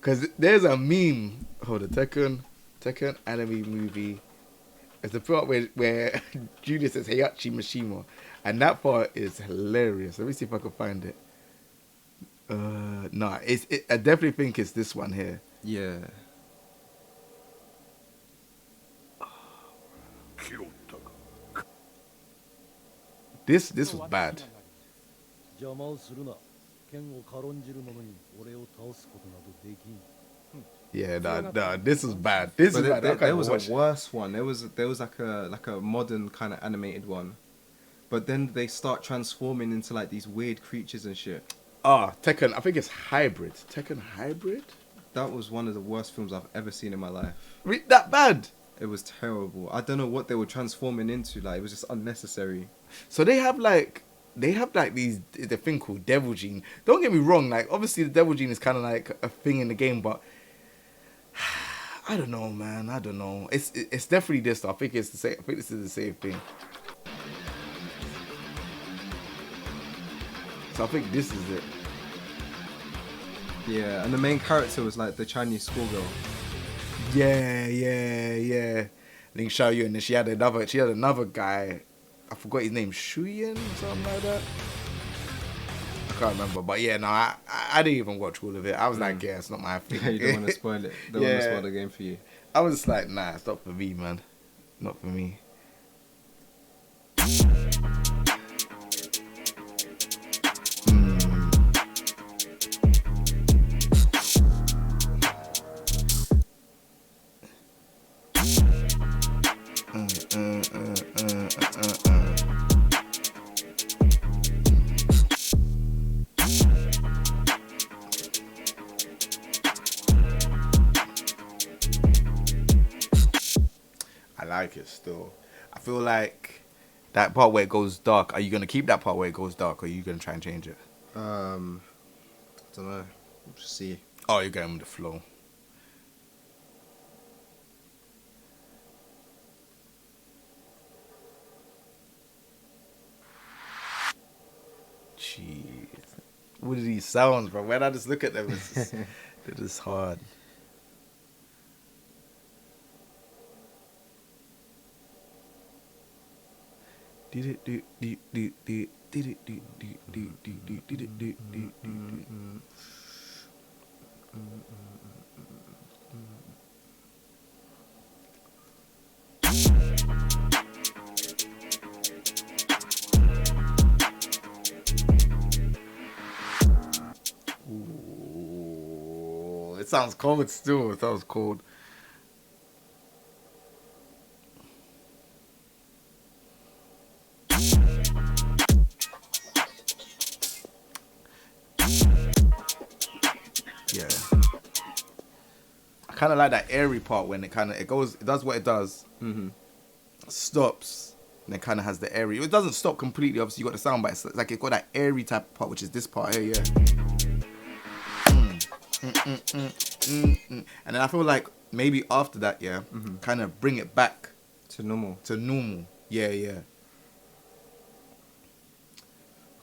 because there's a meme. Hold on, Tekken anime movie. It's the part where Julia says Heihachi Mishima, and that part is hilarious. Let me see if I can find it. No, I definitely think it's this one here.
Yeah.
This was bad. Yeah, nah, this was bad. This is bad.
There was a worse one. There was like a modern kind of animated one, but then they start transforming into like these weird creatures and shit.
Tekken. I think it's Hybrid. Tekken Hybrid.
That was one of the worst films I've ever seen in my life.
That bad?
It was terrible. I don't know what they were transforming into. Like, it was just unnecessary.
So they have like the thing called Devil Gene. Don't get me wrong. Like, obviously the Devil Gene is kind of like a thing in the game, but I don't know, man. I don't know. It's definitely this though. I think it's the same. I think this is the same thing. So I think this is it.
Yeah, and the main character was like the Chinese schoolgirl.
Yeah. Ling Xiaoyun, and she had another guy. I forgot his name, Shuyan or something like that. I can't remember, but yeah, no, I didn't even watch all of it. I was like, yeah, it's not my thing.
You don't want to spoil it. Don't want to spoil the game for you.
I was just like, nah, it's not for me, man. Not for me. I like it still. I feel like that part where it goes dark, are you going to keep that part where it goes dark, or are you going to try and change it?
I don't know. We'll just see.
Oh, you're going with the flow. all of these sounds, bro. When I just look at them, it's just hard. Ooh, it sounds cold still. It sounds cold. Yeah. I kind of like that airy part when it does what it does, stops, and it kind of has the airy. It doesn't stop completely. Obviously, you got the sound, but it's like it got that airy type of part, which is this part here. Yeah. And then I feel like maybe after that, yeah, kind of bring it back
to normal.
Yeah, yeah.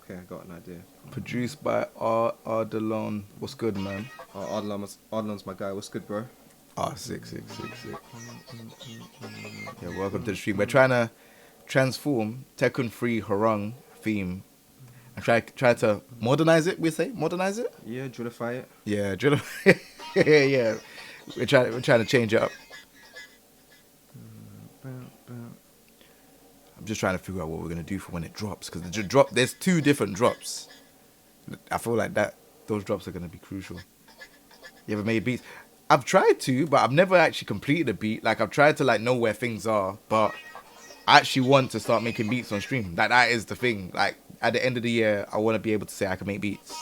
Okay, I got an idea.
Produced by Ardelon. What's good, man?
Ardelon's my guy. What's good, bro?
Sick. Yeah, welcome to the stream. We're trying to transform Tekken 3 Hwoarang theme and try to modernize it. We say modernize it.
Yeah, drillify it.
Yeah, drillify. yeah. We're trying to change it up. I'm just trying to figure out what we're gonna do for when it drops, because there's 2 different drops. I feel like those drops are gonna be crucial. You ever made beats? I've tried to, but I've never actually completed a beat. Like, I've tried to know where things are, but I actually want to start making beats on stream. Like, that is the thing. Like, at the end of the year, I want to be able to say I can make beats.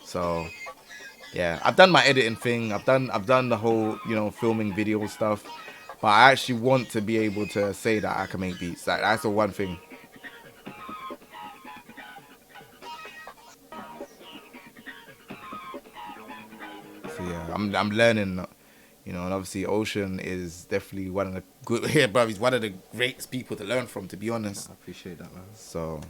So, yeah, I've done my editing thing. I've done the whole, filming video stuff. But I actually want to be able to say that I can make beats. That's the one thing. So yeah, I'm learning, and obviously Ocean is definitely one of the good here, bro. He's one of the greatest people to learn from, to be honest.
I appreciate that, man.
So.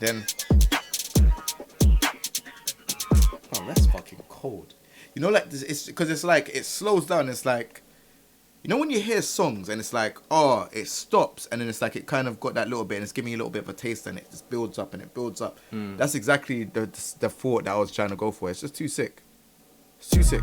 Then. Oh, that's fucking cold. Like this, it's because it's like it slows down. It's like, when you hear songs and it's like, oh, it stops and then it's like it kind of got that little bit and it's giving you a little bit of a taste and it just builds up and it builds up. That's exactly the thought that I was trying to go for. It's just too sick. It's too sick.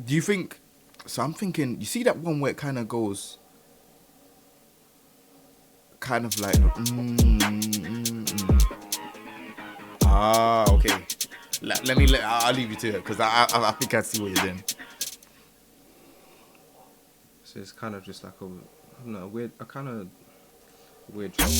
Do you think, so I'm thinking, you see that one where it kind of goes, kind of like, okay. I'll leave you to it, because I think I see what you're doing.
So it's kind of just like a kind of weird drop.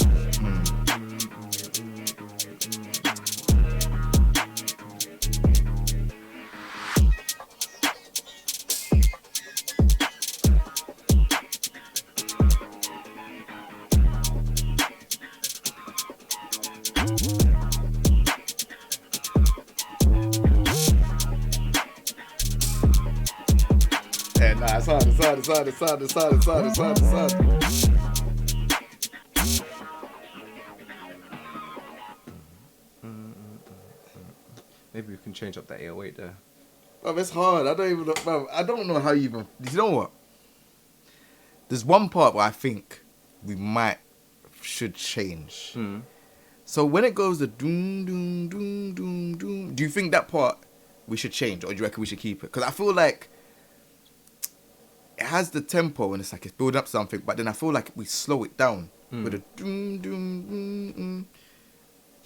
It's hard. Maybe we can change up that 808 there.
Oh, it's hard. I don't know how you even. You know what? There's one part where I think we should change. So when it goes to doom doom doom doom doom, do you think that part we should change, or do you reckon we should keep it? Because I feel like it has the tempo and it's like it's building up something, but then I feel like we slow it down with a doom doom doom.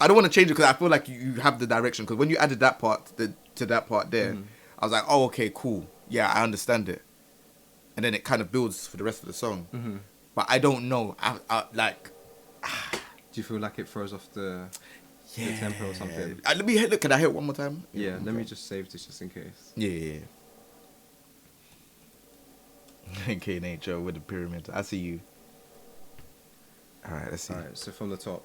I don't want to change it because I feel like you have the direction. Because when you added that part to that part there, I was like, oh, okay, cool. Yeah, I understand it. And then it kind of builds for the rest of the song. but I don't know. I like.
Do you feel like it throws off the tempo or something?
Let me look. Can I hear it one more time?
Yeah. Let me just save this just in case.
Yeah. Okay, nature with the pyramid. I see you. All right, let's see.
All right, so from the top.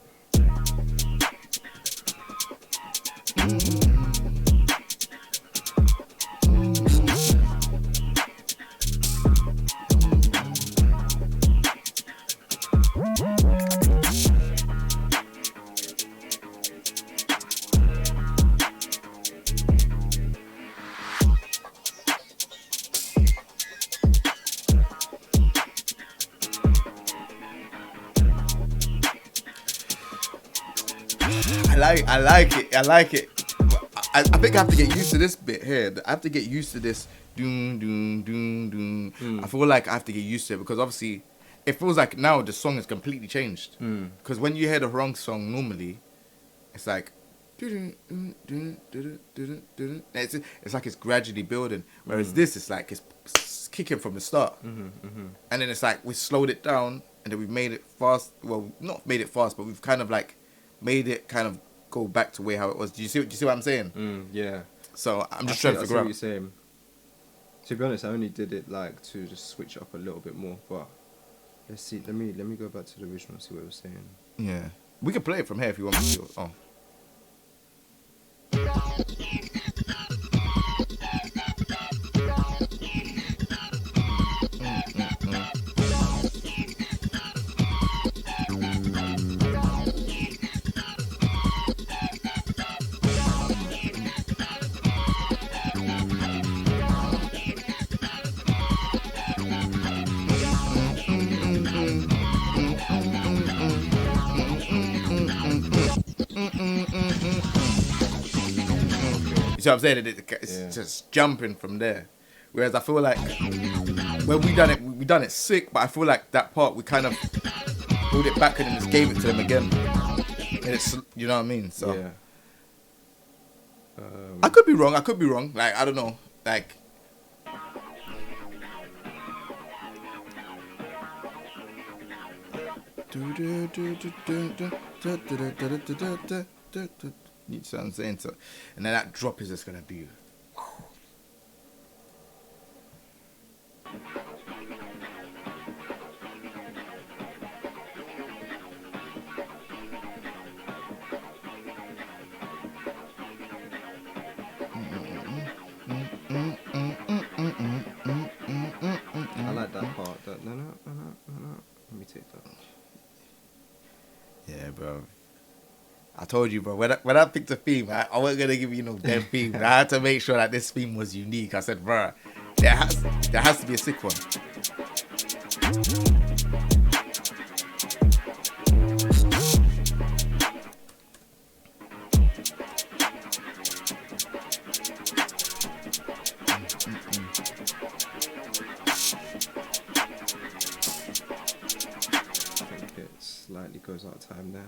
I like it. I think I have to get used to this bit here. I have to get used to this. Doom, doom, doom, doom. I feel like I have to get used to it because obviously it feels like now the song is completely changed. Because when you hear the Hwoarang song normally, it's like it's like it's gradually building. Whereas this is like it's kicking from the start. And then it's like we slowed it down and then we've made it fast. Well, not made it fast, but we've kind of like made it kind of go back to how it was. Do you see what I'm saying?
Yeah.
So I'm just trying to figure out.
What you're saying. To be honest, I only did it like to just switch up a little bit more. But let's see. Let me go back to the original and see what it was saying.
Yeah, we can play it from here if you want me to. Oh. You see what I'm saying? It's just jumping from there. Whereas I feel like when we done it sick, but I feel like that part we kind of pulled it back and then just gave it to them again. And it's, you know what I mean? So
yeah.
I could be wrong. Like, I don't know. Like, you see what I'm saying? So, and then that drop is just gonna be.
I like that part. No. Let me take that.
Yeah, bro. I told you, bro. When I picked a theme, I wasn't gonna give you no damn theme. I had to make sure that this theme was unique. I said, bro, there has to be a sick one.
I think it slightly goes out of time there.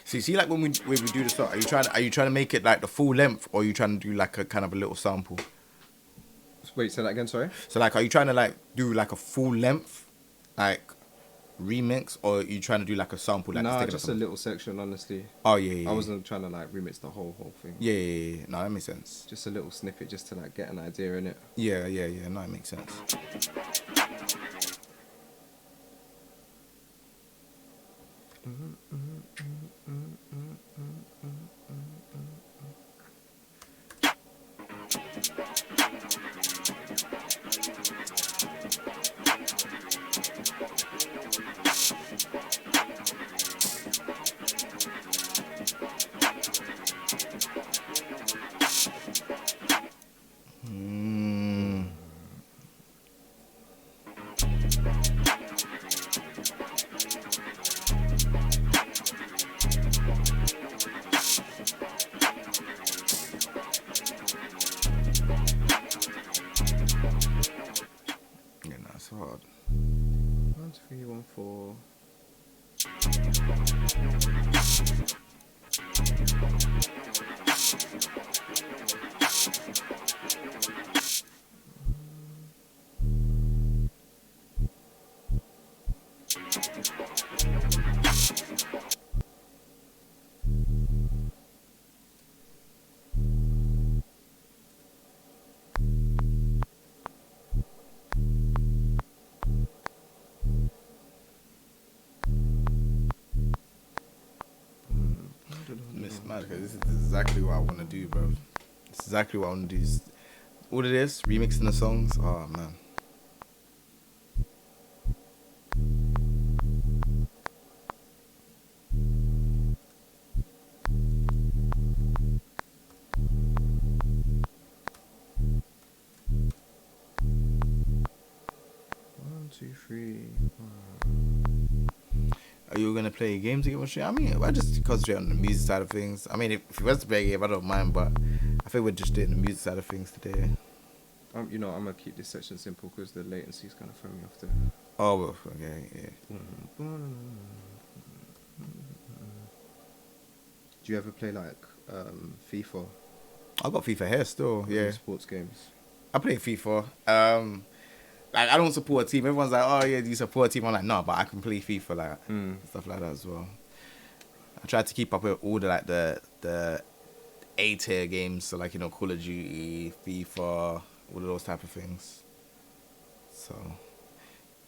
See, like when we do the song, are you trying to make it like the full length, or are you trying to do like a kind of a little sample?
Wait, say that again. Sorry.
So like, are you trying to like do like a full length, like remix, or are you trying to do like a sample? Like
Nah, just a little section, honestly.
Oh yeah.
I wasn't trying to like remix the whole thing.
Yeah. No, that makes sense.
Just a little snippet, just to like get an idea in it.
Yeah. No, that makes sense. mad because this is exactly what I want to do, bro. It's exactly what I want to do. All of this, remixing the songs. Oh, man. Are you gonna play a game to get more shit? I mean, I just concentrate on the music side of things. I mean, if you was to play a game, I don't mind, but I think we're just doing the music side of things today.
I'm gonna keep this section simple because the latency is gonna throw me off there.
Oh, well, okay, yeah.
Do you ever play like FIFA?
I got FIFA here still, yeah.
Sports games.
I play FIFA. Like I don't support a team. Everyone's like, oh yeah, do you support a team? I'm like, no, but I can play FIFA, like stuff like that as well. I try to keep up with all the A tier games, so like, you know, Call of Duty, FIFA, all of those type of things. So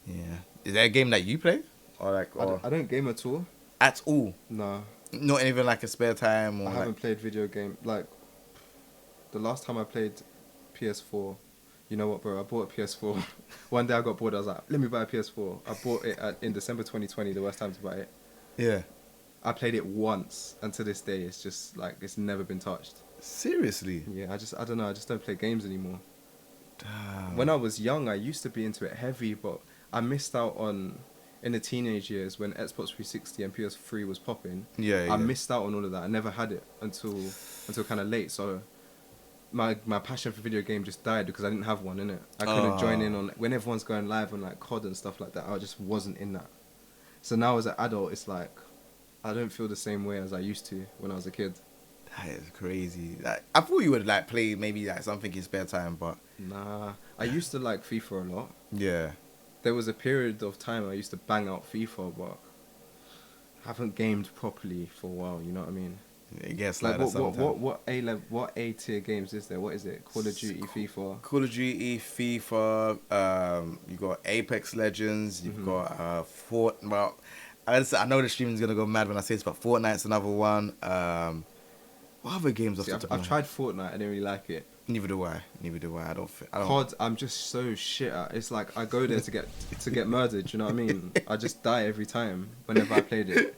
yeah, is there a game that you play or like?
I don't game at all.
At all?
No.
Not even like a spare time or.
I haven't played video game. Like the last time I played PS4. You know what, bro? I bought a PS4. One day I got bored. I was like, let me buy a PS4. I bought it in December 2020, the worst time to buy it.
Yeah.
I played it once, and to this day, it's just like, it's never been touched.
Seriously?
Yeah, I don't know. I just don't play games anymore.
Damn.
When I was young, I used to be into it heavy, but I missed out on, in the teenage years, when Xbox 360 and PS3 was popping.
Yeah.
I missed out on all of that. I never had it until kind of late, so. My passion for video game just died because I didn't have one, innit? I couldn't join in on when everyone's going live on like COD and stuff like that. I just wasn't in that. So now as an adult, it's like I don't feel the same way as I used to when I was a kid.
That is crazy. Like, I thought you would like play maybe like something in spare time, but
nah. I used to like FIFA a lot.
Yeah.
There was a period of time I used to bang out FIFA, but I haven't gamed properly for a while. You know what I mean?
It gets
like
that
what A tier games is there? What is it? Call of Duty, FIFA.
Call of Duty, FIFA. You got Apex Legends. You've got Fort. Well, I know the streaming's gonna go mad when I say this, but Fortnite's another one. What other games?
I've tried Fortnite. I didn't really like it.
Neither do I. I don't.
COD, I'm just so shit at. It's like I go there to get murdered. You know what I mean? I just die every time whenever I played it.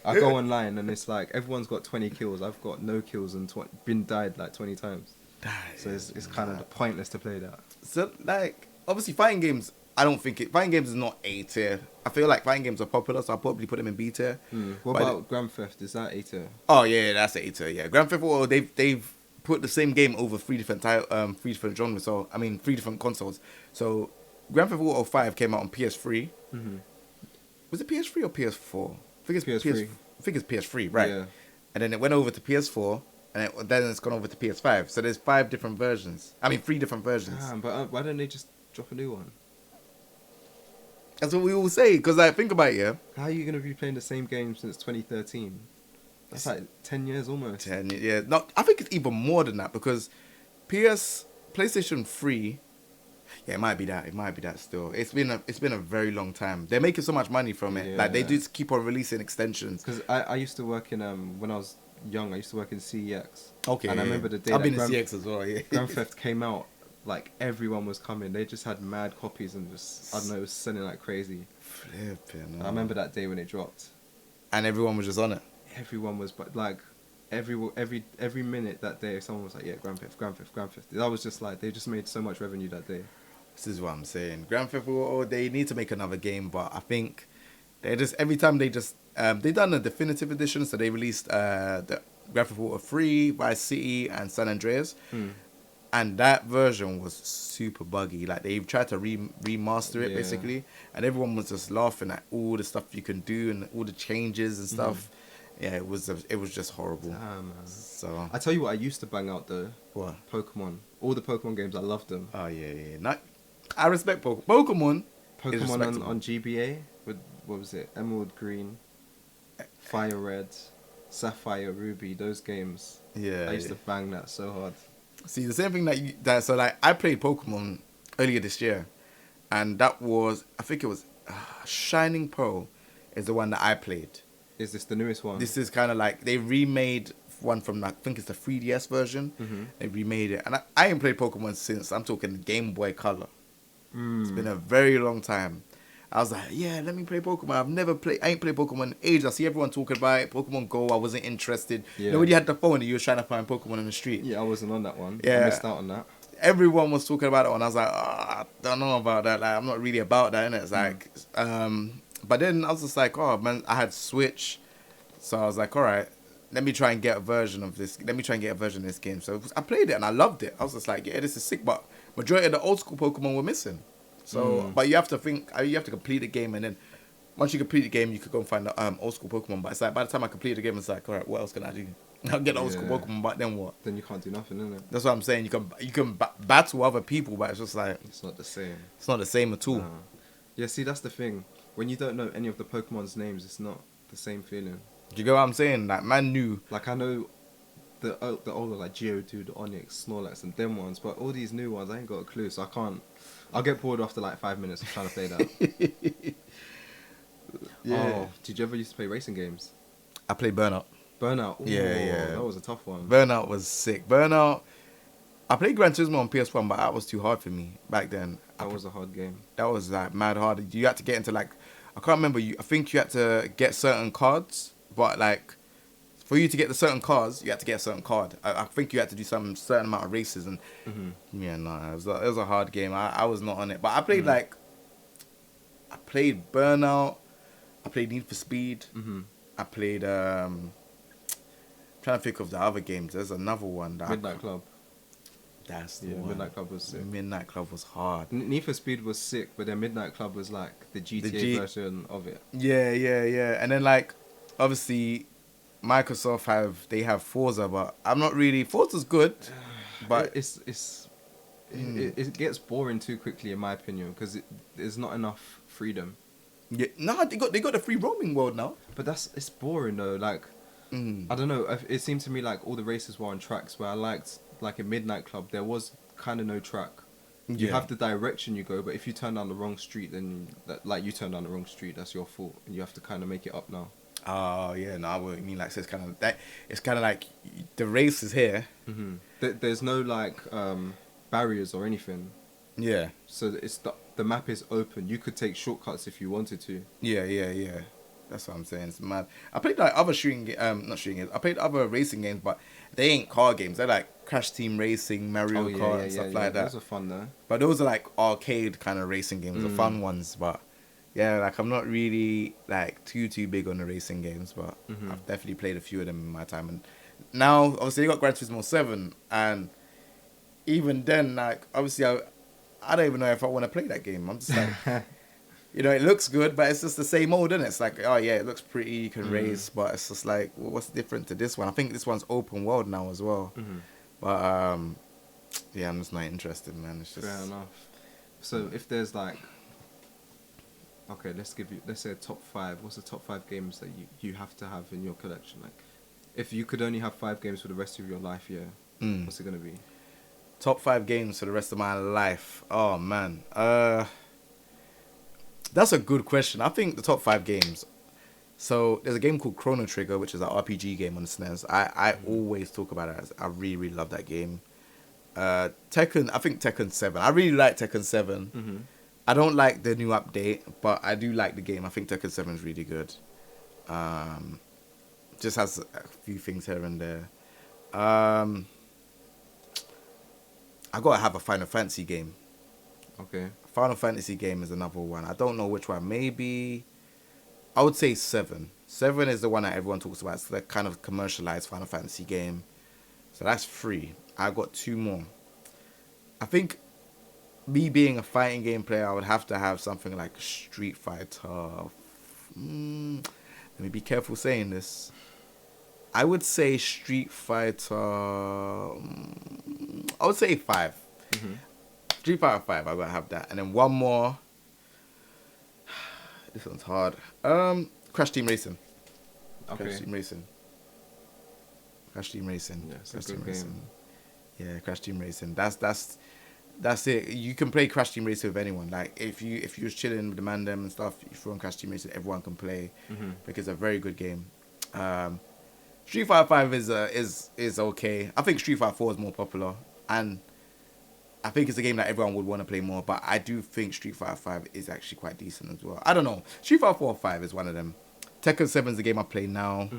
I go online and it's like everyone's got 20 kills. I've got no kills and been died like 20 times. So it's kind of pointless to play that.
So like obviously fighting games. I don't think fighting games is not A tier. I feel like fighting games are popular, so I'll probably put them in B tier.
What about Grand Theft? Is that A tier?
Oh yeah, that's A tier. Yeah, Grand Theft Auto. They've put the same game over three different genres. So I mean 3 different consoles. So Grand Theft Auto 5 came out on PS3. Was it PS3 or PS4? I think it's
PS3.
I think it's PS3, right? Yeah. And then it went over to PS4, and then it's gone over to PS5. So there's 5 different versions. I mean 3 different versions.
Damn, but why don't they just drop a new one?
That's what we all say. Because like, think about it, yeah.
How are you gonna be playing the same game since 2013? That's like 10 years almost.
10 years, yeah. No, I think it's even more than that because PlayStation 3. Yeah, it might be that still. It's been a very long time. They're making so much money from it. Yeah. Like they do keep on releasing extensions.
Because I used to work in when I was young. I used to work in CEX.
Okay.
And I remember the day
I've been in CEX as well. Yeah.
Grand Theft came out. Like everyone was coming. They just had mad copies and just I don't know, it was selling like crazy.
Flipping.
I remember that day when it dropped.
And everyone was just on it.
Everyone was, but like every minute that day, someone was like, yeah, Grand Theft. That was just like they just made so much revenue that day.
This is what I'm saying. Grand Theft Auto, they need to make another game, but I think they just every time they done a definitive edition, so they released the Grand Theft Auto 3, Vice City, and San Andreas, and that version was super buggy. Like they tried to remaster it basically, and everyone was just laughing at all the stuff you can do and all the changes and stuff. Yeah, it was just horrible.
Damn, man.
So
I tell you what, I used to bang out though.
What?
Pokemon. All the Pokemon games, I loved them.
Oh yeah. I respect Pokemon.
Pokemon on GBA with what was it? Emerald Green, Fire Red, Sapphire Ruby. Those games.
Yeah.
I used to bang that so hard.
See, the same thing so like I played Pokemon earlier this year, and that was I think it was Shining Pearl is the one that I played.
Is this the newest one?
This is kind of like they remade one from I think it's the 3DS version. They remade it, and I ain't played Pokemon since. I'm talking Game Boy Color. It's been a very long time. I was like, yeah, let me play Pokemon. I ain't played Pokemon in ages. I see everyone talking about it. Pokemon Go, I wasn't interested.
Yeah.
You know when you had the phone and you were trying to find Pokemon in the street?
Yeah, I wasn't on that one.
Yeah.
I missed out on that.
Everyone was talking about it, and I was like, I don't know about that. Like, I'm not really about that, innit? It's like, but then I was just like, oh man, I had Switch, so I was like, all right, let me try and get a version of this. Let me try and get a version of this game. So I played it and I loved it. I was just like, yeah, this is sick. But majority of the old school Pokemon were missing. So, but you have to complete the game, and then once you complete the game, you could go and find the old school Pokemon. But it's like by the time I complete the game, it's like, all right, what else can I do? I'll get the old school Pokemon, but then what?
Then you can't do nothing, innit?
That's what I'm saying. You can battle other people, but it's just like
it's not the same.
It's not the same at all.
Yeah, see, that's the thing. When you don't know any of the Pokemon's names, it's not the same feeling.
Do you get what I'm saying? Like, man knew.
Like, I know the older, like, Geodude, the Onix, Snorlax, and them ones, but all these new ones, I ain't got a clue, so I can't. I'll get bored after, like, 5 minutes of trying to play that.
Yeah.
Oh, did you ever used to play racing games?
I played Burnout.
Burnout? Ooh,
Yeah.
That was a tough one.
Burnout was sick. Burnout. I played Gran Turismo on PS1, but that was too hard for me back then.
That was a hard game.
That was, like, mad hard. You had to get into, like, I can't remember. I think you had to get certain cards, but, like, for you to get the certain cars, you had to get a certain card. I think you had to do some certain amount of races, and yeah, no, it was a hard game. I was not on it, but I played I played Burnout, I played Need for Speed, I played trying to think of the other games. There's another one that
Midnight Club.
That's the one.
Midnight Club was sick.
Midnight Club was hard.
Need for Speed was sick, but then Midnight Club was like the GTA version of it.
Yeah, and then like obviously Microsoft have Forza, but I'm not really. Forza's good, but
it gets boring too quickly in my opinion because there's not enough freedom.
Yeah, no, they got the free roaming world now.
But it's boring though. Like I don't know. It seemed to me like all the races were on tracks where I liked. Like in Midnight Club, there was kind of no track. You have the direction you go, but if you turn down the wrong street, then you turn down the wrong street, that's your fault, and you have to kind of make it up now.
Oh yeah, no, I would mean like so it's kind of that. It's kind of like the race is here.
There's no like barriers or anything.
Yeah.
So it's the map is open. You could take shortcuts if you wanted to.
Yeah. That's what I'm saying. It's mad. I played like other not shooting games. I played other racing games, but they ain't car games. They're like Crash Team Racing, Mario Kart, and stuff like that.
Those are fun though.
But those are like arcade kind of racing games, the fun ones. But yeah, like I'm not really like too big on the racing games, but I've definitely played a few of them in my time. And now, obviously, they got Gran Turismo 7, and even then, like obviously, I don't even know if I want to play that game. I'm just like. You know, it looks good, but it's just the same old, isn't it? It's like, oh yeah, it looks pretty, you can race, but it's just like, well, what's different to this one? I think this one's open world now as well. But yeah, I'm just not interested, man. It's just
fair enough. So if there's like, okay, let's say a top 5. What's the top 5 games that you have to have in your collection? Like, if you could only have 5 games for the rest of your life, what's it gonna be?
Top 5 games for the rest of my life. Oh man. That's a good question. I think the top 5 games. So there's a game called Chrono Trigger, which is an RPG game on the SNES. I always talk about it. I really love that game. Tekken. I think Tekken 7. I really like Tekken 7. I don't like the new update, but I do like the game. I think Tekken 7 is really good. Just has a few things here and there. I gotta have a Final Fantasy game.
Okay.
Final Fantasy game is another one. I don't know which one. Maybe I would say 7. 7 is the one that everyone talks about. It's the kind of commercialized Final Fantasy game. So that's 3. I got 2 more. I think me being a fighting game player, I would have to have something like Street Fighter. Let me be careful saying this. I would say Street Fighter. I would say 5. Street Fighter 5, I gotta have that. And then one more. This one's hard. Crash Team Racing.
Okay.
Crash Team Racing.
Yeah, it's a good game.
Yeah, Crash Team Racing. That's it. You can play Crash Team Racing with anyone. Like if you was chilling with the man them and stuff, you throw on Crash Team Racing, everyone can play because it's a very good game. Street Fighter 5 is okay. I think Street Fighter 4 is more popular, and I think it's a game that everyone would want to play more. But I do think Street Fighter 5 is actually quite decent as well. I don't know. Street Fighter 4 or 5 is one of them. Tekken 7 is the game I play now.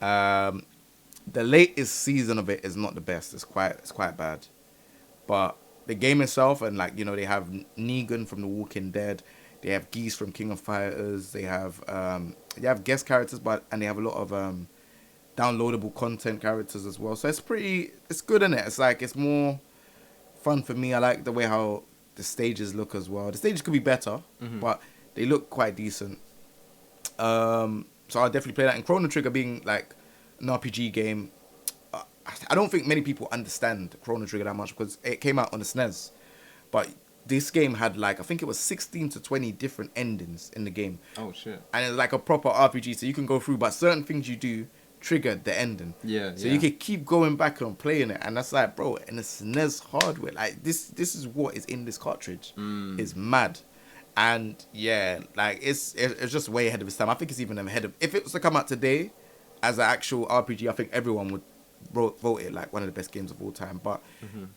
The latest season of it is not the best. It's quite bad. But the game itself, and like, you know, they have Negan from The Walking Dead. They have Geese from King of Fighters. They have guest characters, and they have a lot of downloadable content characters as well. So it's good, isn't it? It's like, it's more fun for me. I like the way how the stages look as well. The stages could be better, but they look quite decent. So I'll definitely play that. And Chrono Trigger being like an RPG game, I don't think many people understand Chrono Trigger that much because it came out on the SNES. But this game had like, I think it was 16 to 20 different endings in the game.
Oh, shit.
And it's like a proper RPG, so you can go through, but certain things you do trigger the ending.
Yeah.
So you can keep going back and playing it. And that's like, bro, and the SNES hardware, like this is what is in this cartridge. It's mad. And yeah, like it's just way ahead of its time. I think it's even ahead of, if it was to come out today as an actual RPG, I think everyone would vote it like one of the best games of all time. But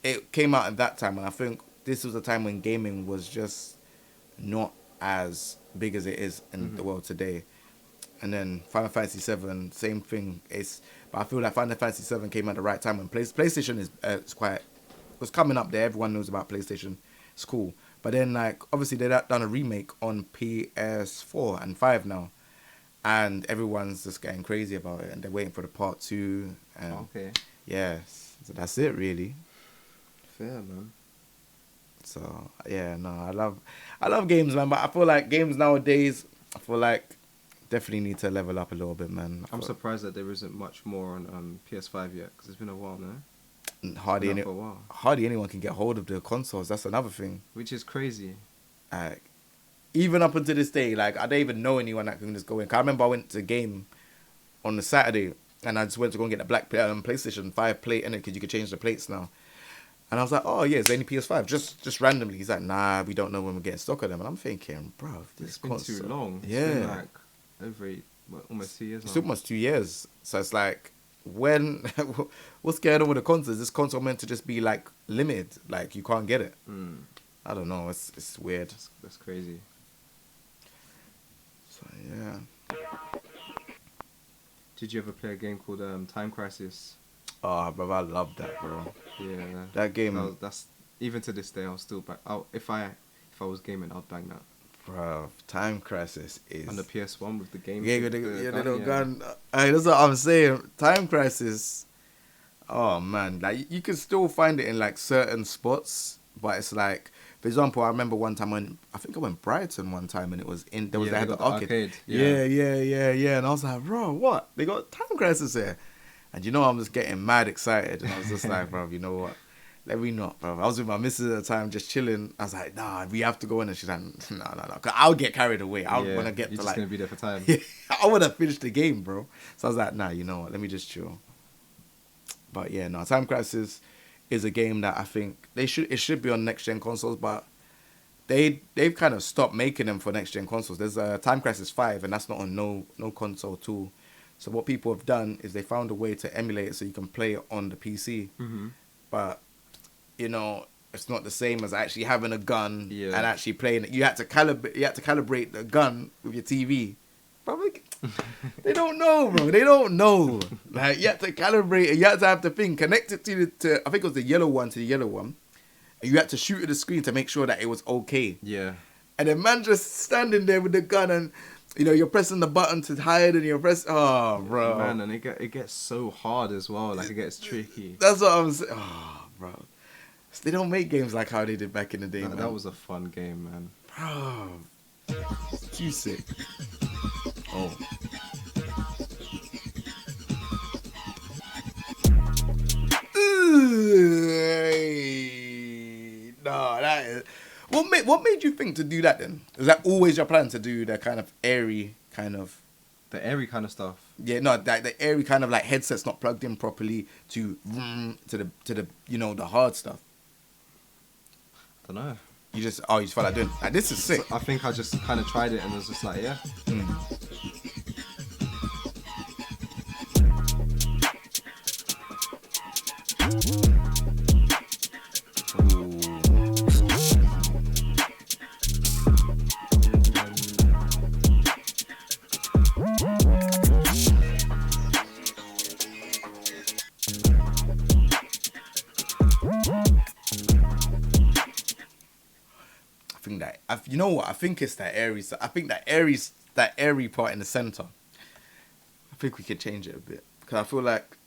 it came out at that time, and I think this was a time when gaming was just not as big as it is in the world today. And then Final Fantasy 7, same thing. But I feel like Final Fantasy 7 came at the right time when PlayStation was coming up there. Everyone knows about PlayStation. It's cool. But then, like, obviously they done a remake on PS4 and 5 now, and everyone's just getting crazy about it, and they're waiting for the part 2. And
Okay.
yeah, so that's it really.
Fair, man.
So yeah, no, I love games, man. But I feel like games nowadays, definitely need to level up a little bit, man.
I'm surprised that there isn't much more on PS5 yet, because it's been a while now.
Hardly anyone can get hold of the consoles. That's another thing.
Which is crazy.
Even up until this day, like, I don't even know anyone that can just go in. 'Cause I remember I went to a game on the Saturday, and I just went to go and get the black PlayStation 5 plate in it, because you could change the plates now. And I was like, oh yeah, is there any PS5? Just randomly. He's like, nah, we don't know when we're getting stock of them. And I'm thinking, bro,
It's been too long.
Yeah.
It's been like almost 2 years now.
It's almost 2 years. So it's like, what's going on with the consoles? Is this console meant to just be like limited? Like, you can't get it. I don't know. It's weird.
That's crazy.
So yeah.
Did you ever play a game called Time Crisis?
Oh, bro, I love that, bro.
Yeah.
That game.
That's even to this day. I'll still back. If I was gaming, I'd bang that.
Bro, Time Crisis is
on the PS1 with the game.
Yeah, with the little gun. That's what I'm saying. Time Crisis. Oh man, like you can still find it in like certain spots, but it's like, for example, I remember one time when I went Brighton one time, and it was they had the arcade. Yeah. And I was like, bro, what? They got Time Crisis here. And you know, I'm just getting mad excited. And I was just like, bro, you know what? Let me not, bro. I was with my missus at the time, just chilling. I was like, nah, we have to go in. And she's like, no. Because I'll get carried away. I want to get to
you're
like...
You're just going to be there for time.
I want to finish the game, bro. So I was like, nah, you know what? Let me just chill. But yeah, no. Time Crisis is a game that I think it should be on next-gen consoles, but they've kind of stopped making them for next-gen consoles. There's a Time Crisis 5, and that's not on no console tool. So what people have done is they found a way to emulate it so you can play it on the PC. But, you know, it's not the same as actually having a gun and actually playing it. You had to calibrate the gun with your TV. Bro, they don't know, bro. They don't know. Like, you had to calibrate it. You had to have the thing connected to I think it was the yellow one, and you had to shoot at the screen to make sure that it was okay.
Yeah.
And the man just standing there with the gun, and you know, you're pressing the button to hide, and you're pressing... Oh, bro.
Man, and it gets so hard as well. Like, it gets tricky.
That's what I'm saying. Oh, bro. They don't make games like how they did back in the day, man.
That was a fun game, man.
Bro. Too sick. Oh. No, that is... What made you think to do that then? Was that always your plan to do the kind of airy kind of...
The airy kind of stuff?
Yeah, no, the airy kind of like headsets not plugged in properly to the you know, the hard stuff.
I don't know.
You just felt like doing like, this is sick.
So I think I just kind of tried it and was just like, yeah.
think that you know what? I think it's that Aries. I think that airy part in the center. I think we could change it a bit because I feel like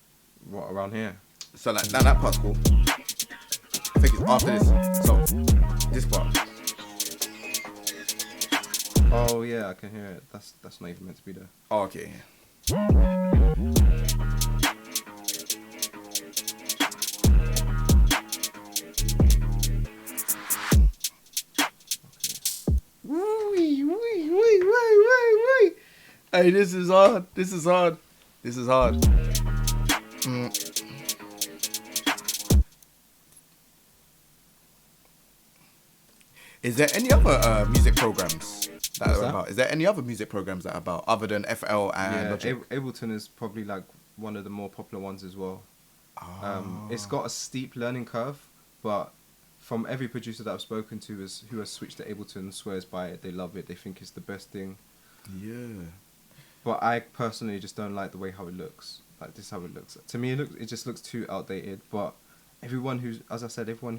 what around here.
So like that part's cool. I think it's after this. So this part.
Oh yeah, I can hear it. That's not even meant to be there.
Oh, okay. Wee. Hey, this is hard. Is there any other music programs that are about? Is there any other music programs that are about other than FL and Logic?
Ableton is probably like one of the more popular ones as well.
Oh.
It's got a steep learning curve, but from every producer that I've spoken to who has switched to Ableton swears by it. They love it. They think it's the best thing.
Yeah.
But I personally just don't like the way how it looks. Like this, is how it looks. To me, it just looks too outdated. But everyone who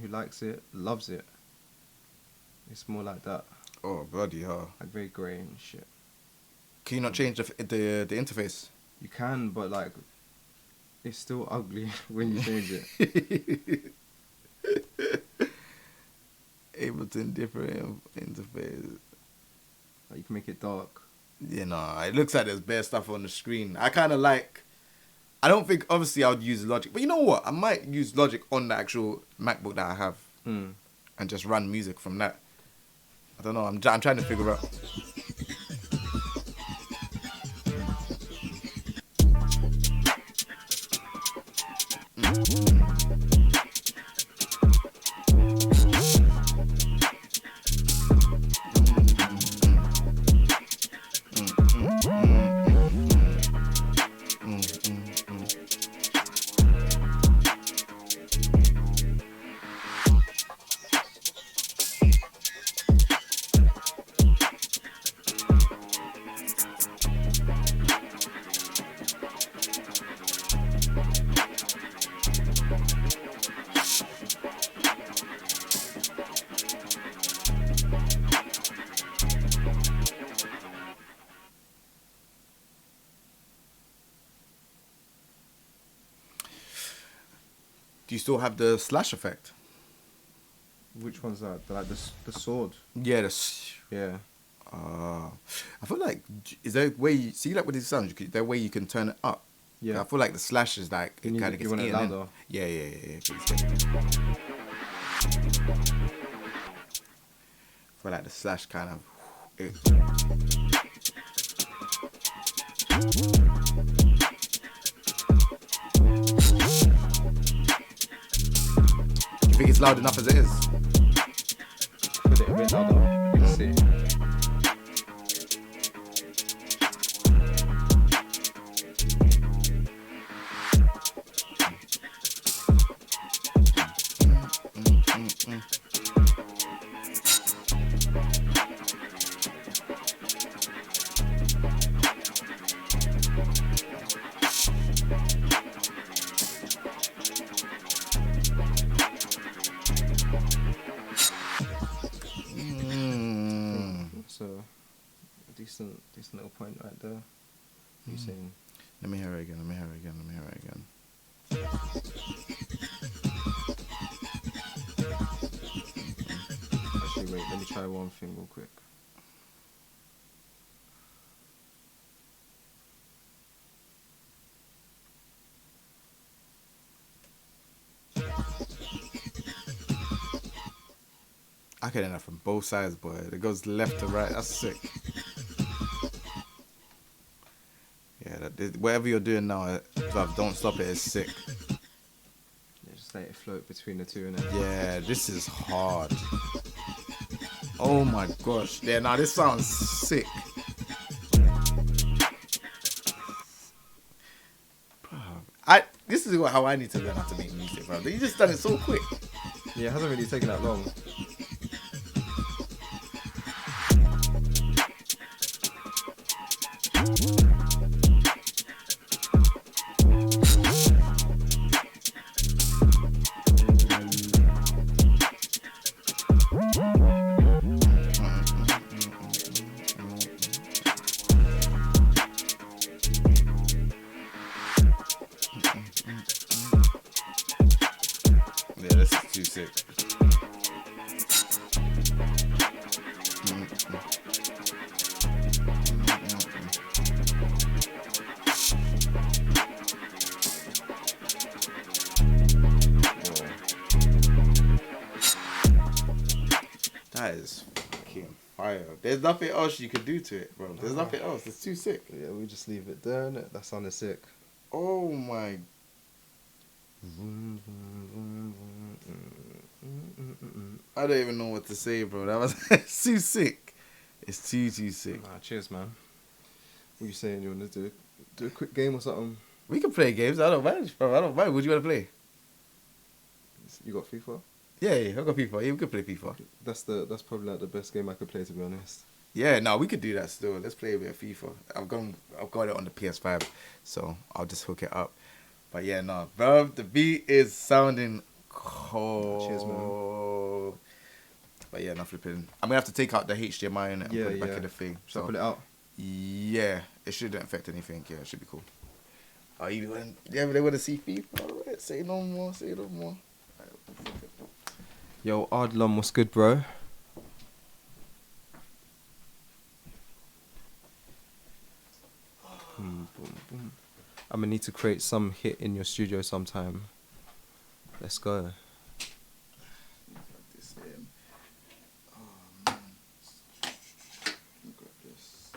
likes it loves it. It's more like that.
Oh bloody hell!
Like very grey and shit.
Can you not change the interface?
You can, but like, it's still ugly when you change it.
Ableton different interface.
Like you can make it dark.
You know, it looks like there's bare stuff on the screen. I kind of like. I don't think obviously I would use Logic, but you know what? I might use Logic on the actual MacBook that I have, and just run music from that. I don't know. I'm trying to figure out. Do you still have the slash effect?
Which one's that? Like the sword?
Yeah,
yeah.
I feel like, is there a way you see, like with these sounds, is there a way you can turn it up?
Yeah.
I feel like the slash is like it kind of gets
it louder.
Yeah. I feel like the slash kind of. Do you think it's loud enough as it is?
Put it a bit louder. Let's see. So, decent little point right there. You saying?
Let me hear it again.
Actually, wait. Let me try one thing real quick.
I can end that from both sides, boy. It goes left to right. That's sick. Yeah, whatever you're doing now, don't stop it. It's sick.
Yeah, just let it float between the two, innit?
Yeah, this is hard. Oh my gosh. Yeah, now this sounds sick. This is how I need to learn how to make music, bro. You just done it so quick.
Yeah, it hasn't really taken that long.
That is fucking fire. There's nothing else you could do to it, bro. There's nothing else. It's too sick.
Yeah, we just leave it there, innit? That sounded sick.
Oh my. I don't even know what to say, bro. That was it's too sick. It's too sick.
Nah, cheers, man. What you saying? You want to do a quick game or something?
We can play games. I don't mind, bro. I don't mind. What do you want to play?
You got FIFA?
Yeah, I got FIFA. Yeah, we could play FIFA.
That's probably like the best game I could play, to be honest.
Yeah, no, we could do that still. Let's play a bit of FIFA. I've got it on the PS5, so I'll just hook it up. But yeah, no, bro, the beat is sounding cold.
Cheers, man.
But yeah, no flipping. I'm gonna have to take out the HDMI and put it back in the thing.
So put it out.
Yeah, it shouldn't affect anything. Yeah, it should be cool. Oh, you want? Yeah, they want to see FIFA. All right, say no more. Say no more.
Yo, Ardlum, what's good, bro? Boom, boom. I'm gonna need to create some hit in your studio sometime. Let's go.
This in. Oh man. Got this.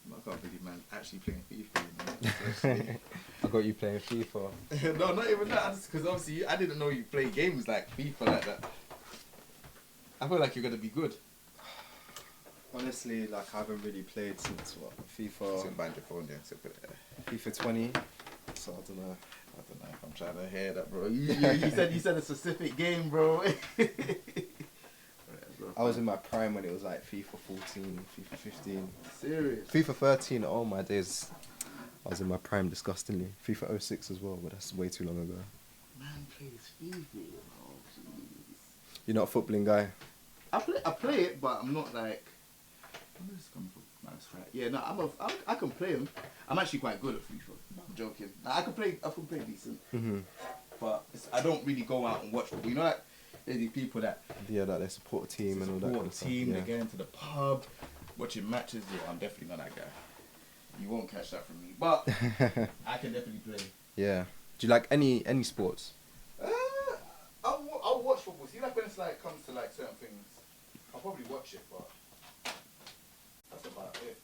I can't believe man actually playing FIFA. You know?
I got you playing FIFA.
No, not even that. Because obviously I didn't know you play games like FIFA like that. I feel like you're gonna be good.
Honestly, like I haven't really played since what FIFA.
Sit behind your phone, yeah. Sit put it there.
FIFA 20. So I don't know.
I don't know if I'm trying to hear that, bro. You said a specific game, bro.
I was in my prime when it was like FIFA 14, FIFA 15.
Serious?
FIFA 13, oh my days. I was in my prime disgustingly. FIFA 06 as well, but that's way too long ago.
Man plays FIFA, oh jeez.
You're not a footballing guy?
I play it, but I'm not like... Where's this coming from? Nice, right. Yeah, no, I can play them. I'm actually quite good at FIFA. I'm joking. I can play decent.
Mm-hmm.
But I don't really go out and watch football. You know, like, there's these people that...
Yeah, that they support a team and all that kind of stuff.
They get into the pub, watching matches. Yeah, I'm definitely not that guy. You won't catch that from me. But I can definitely play.
Yeah. Do you like any sports?
I'll watch football. See, like when it's like comes to like certain things, I'll probably watch it, but that's about it.